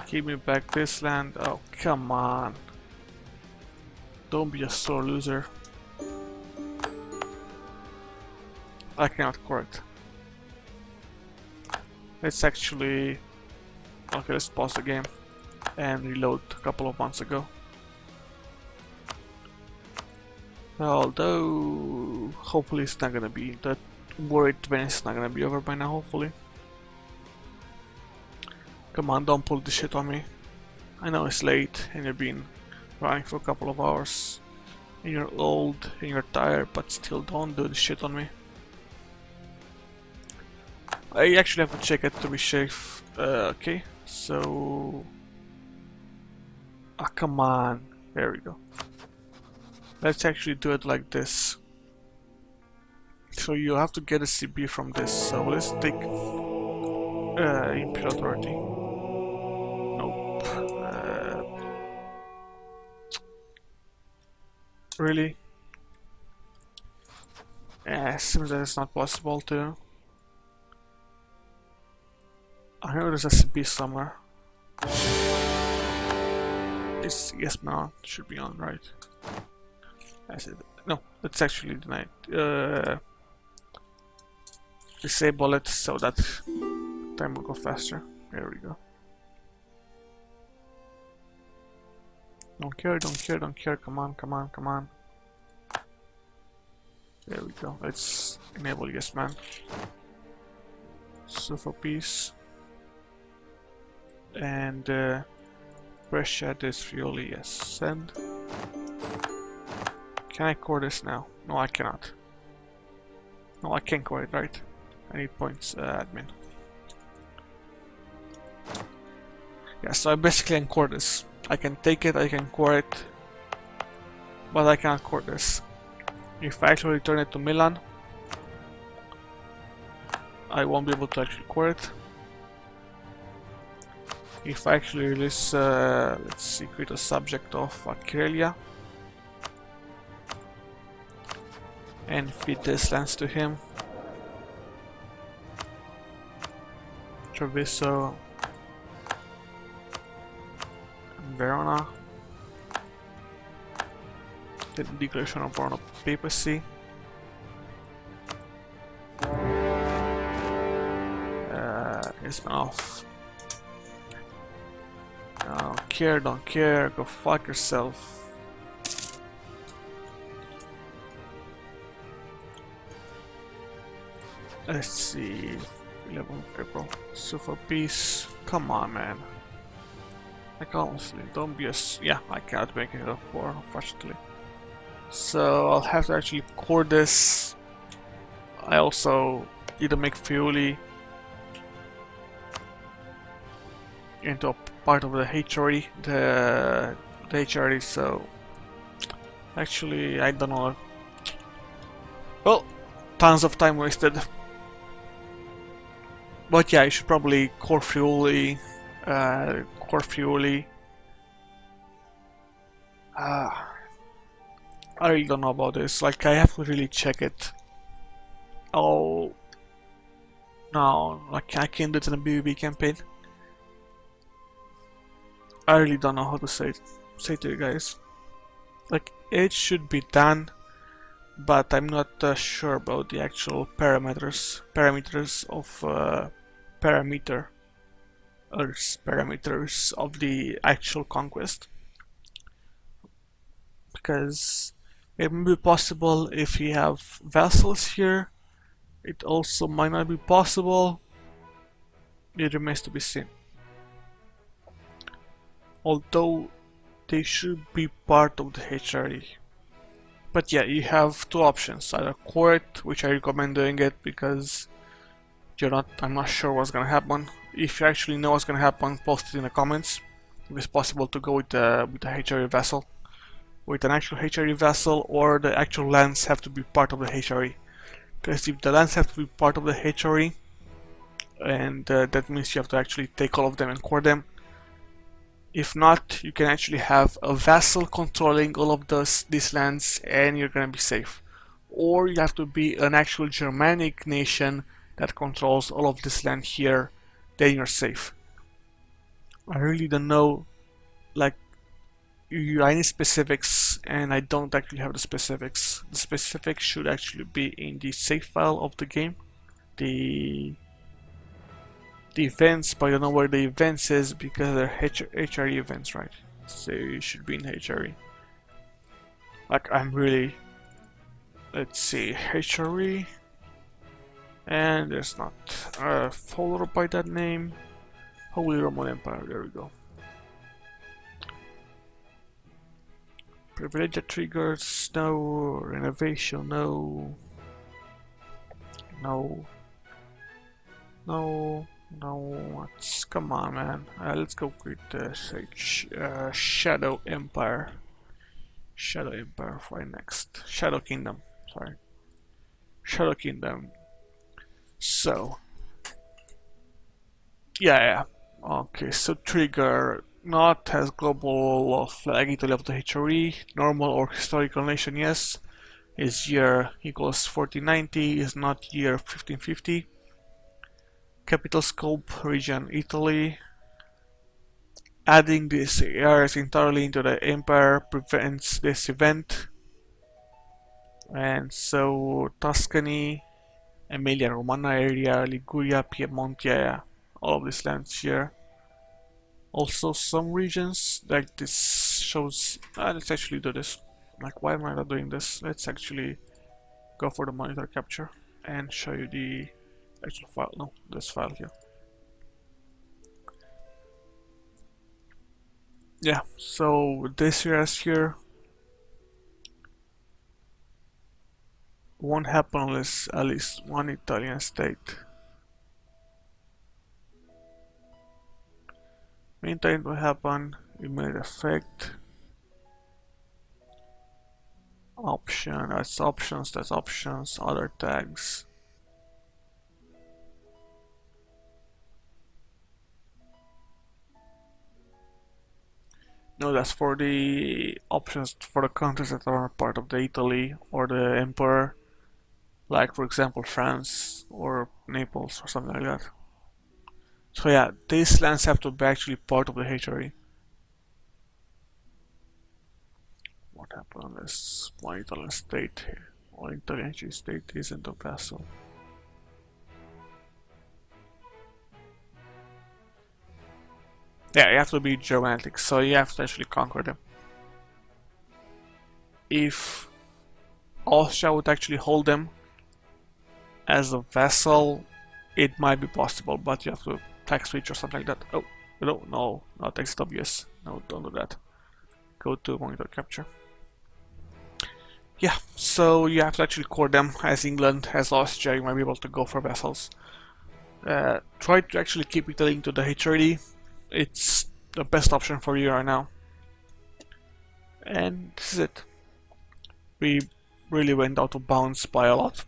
Give me back this land. Oh, come on. Don't be a sore loser. I cannot core it. Let's actually... Okay, let's pause the game and reload a couple of months ago. Although, hopefully it's not gonna be that war at Venice is not gonna be over by now, hopefully. Come on, don't pull this shit on me. I know it's late and you've been running for a couple of hours. And you're old and you're tired, but still don't do this shit on me. I actually have to check it to be safe. Okay, so... Ah, come on. There we go. Let's actually do it like this. So you have to get a CB from this. So let's take Imperial Authority. Nope. Really? Yeah, it seems that it's not possible to. I know there's a CB somewhere. This yes man should be on, right? I said no, that's actually denied. Disable it so that time will go faster. There we go. Don't care, don't care, don't care. Come on, come on, come on. There we go. Let's enable yes man. So for peace. And pressure this Friuli, yes. Send. Can I core this now? No, I cannot. No, I can't core it, right? I need points, admin. Yeah, so I basically can core this. I can take it, I can core it, but I cannot core this. If I actually return it to Milan, I won't be able to actually core it. If I actually release, let's see, create a subject of Karelia. and feed this lands to him. Treviso, Verona, the declaration of war on papacy. It's been off. Don't care, go fuck yourself. Let's see, 11th April, so for peace, come on man. Like honestly, don't be a yeah, I can't make it up war, unfortunately. So I'll have to actually core this. I also need to make Friuli into a part of the HRE, the HRE, so actually I don't know. Well, tons of time wasted. But yeah, I should probably core Friuli, I really don't know about this, like I have to really check it. Oh no, like I can't do it in a BBB campaign. I really don't know how to say to you guys. Like it should be done, but I'm not sure about the actual parameters of parameters of the actual conquest, because it may be possible if you have vassals here. It also might not be possible. It remains to be seen. Although they should be part of the HRE. But yeah, you have two options: either core it, which I recommend doing it because I'm not sure what's gonna happen. If you actually know what's gonna happen, post it in the comments. If it's possible to go with the HRE vessel, with an actual HRE vessel, or the actual lands have to be part of the HRE. Because if the lands have to be part of the HRE, and that means you have to actually take all of them and core them. If not, you can actually have a vassal controlling all of these lands and you're gonna be safe. Or you have to be an actual Germanic nation that controls all of this land here, then you're safe. I really don't know, like, I need specifics and I don't actually have the specifics. The specifics should actually be in the save file of the game. The events, but I don't know where the events is because they're HRE events, right? So it should be in HRE. Like I'm really, let's see, HRE, and there's not a folder by that name. Holy Roman Empire, there we go. Privilege triggers, no. Renovation, no. Come on, man. Let's go with Shadow Empire. Shadow Empire for next. Shadow Kingdom, sorry. Shadow Kingdom. So, yeah. Okay, so trigger not has global flag Italy of the HRE, normal or historical nation, yes. Is year equals 1490, is not year 1550. Capital scope, region Italy. Adding these areas entirely into the empire prevents this event. And so Tuscany, Emilia Romagna area, Liguria, Piemonte, all of these lands here. Also some regions, like this shows, let's actually do this. Like why am I not doing this? Let's actually go for the monitor capture and show you the actual file, no, this file here. Yeah, so this areas here won't happen unless at least one Italian state. Meantime, it will happen, immediate effect. Option, that's options, other tags. No, that's for the options for the countries that are part of the Italy or the Emperor. like for example France or Naples or something like that. So yeah, these lands have to be actually part of the HRE. What happened on this one Italian state here? One Italian state isn't a vassal. Yeah, you have to be Germanic, so you have to actually conquer them. If Austria would actually hold them as a vassal, it might be possible, but you have to tax switch or something like that. Oh, no, not XWS. No, don't do that. Go to monitor capture. Yeah, so you have to actually core them as England, as Austria. You might be able to go for vassals. Try to actually keep it linked to the HRD. It's the best option for you right now. And this is it. We really went out of bounds by a lot.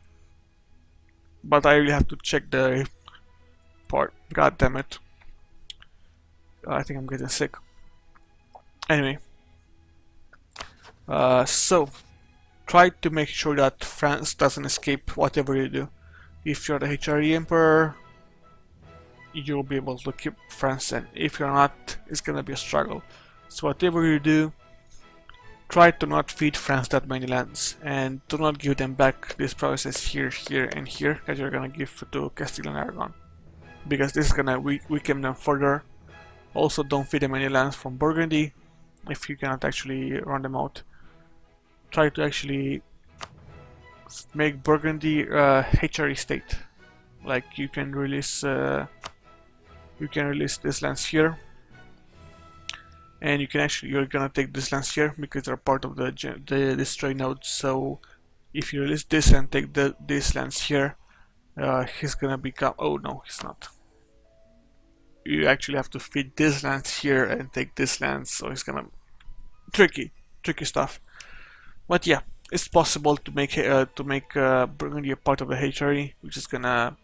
But I really have to check the part. God damn it. I think I'm getting sick. Anyway. So, try to make sure that France doesn't escape whatever you do. If you're the HRE Emperor, you'll be able to keep France, and if you're not, it's gonna be a struggle. So whatever you do, try to not feed France that many lands, and do not give them back these provinces here, here, and here that you're gonna give to Castile and Aragon, because this is gonna weaken them further. Also, don't feed them any lands from Burgundy if you cannot actually run them out. Try to actually make Burgundy a HRE state. Like you can release these lands here, and you're gonna take these lands here because they're part of the destroy node. So if you release this and take these lands here, he's gonna become. Oh no, he's not. You actually have to feed these lands here and take these lands, so it's gonna tricky stuff. But yeah, it's possible to make Burgundy a part of the HRE, which is gonna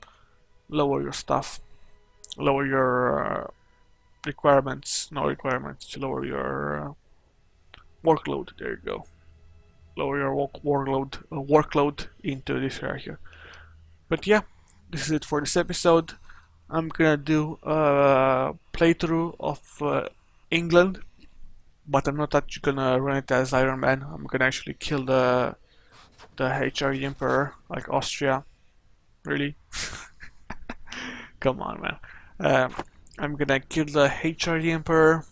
lower your stuff, lower your requirements, no requirements, to lower your workload. There you go. Lower your workload into this area here. But yeah, this is it for this episode. I'm gonna do a playthrough of England, but I'm not actually gonna run it as Iron Man. I'm gonna actually kill the HRE Emperor, like Austria. Really? Come on, man. I'm gonna kill the HRE Emperor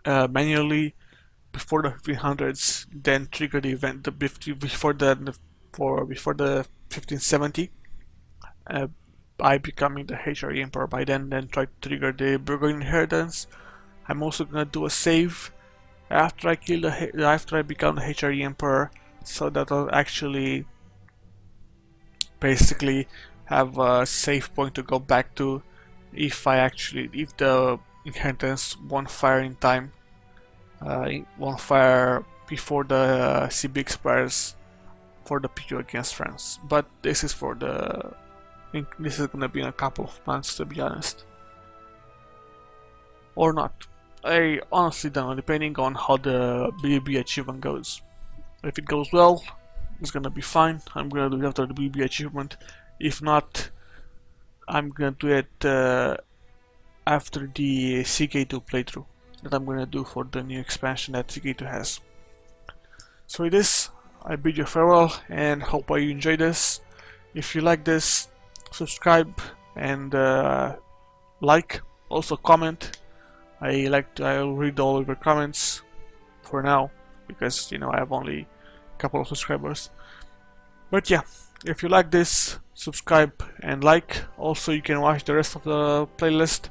manually before the 1500s, then trigger the event before the 1570. By becoming the HRE Emperor by then try to trigger the Burgundian inheritance. I'm also gonna do a save after I become the HRE Emperor, so that I'll actually basically have a safe point to go back to if the inheritance won't fire in time, won't fire before the CB expires for the PQ against France. But this is gonna be in a couple of months, to be honest, or not. I honestly don't know, depending on how the BB achievement goes. If it goes well, it's gonna be fine. I'm gonna do it after the BB achievement. If not, I'm gonna do it after the CK2 playthrough that I'm gonna do for the new expansion that CK2 has. So with this, I bid you farewell and hope you enjoy this. If you like this, subscribe and like. Also comment. I'll read all of your comments for now, because I have only a couple of subscribers. But yeah, if you like this, subscribe and like. Also, you can watch the rest of the playlist.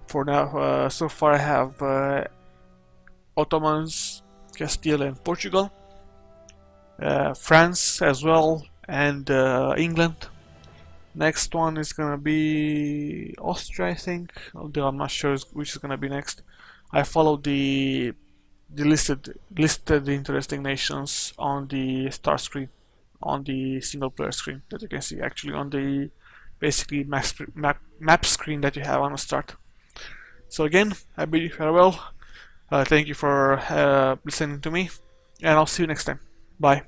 For now, so far I have Ottomans, Castile and Portugal, France as well, and England. Next one is gonna be Austria, I think, although I'm not sure which is gonna be next. I follow the listed interesting nations on the start screen, on the single player screen that you can see, actually on the basically map screen that you have on the start. So again, I bid you farewell. Thank you for listening to me, and I'll see you next time. Bye.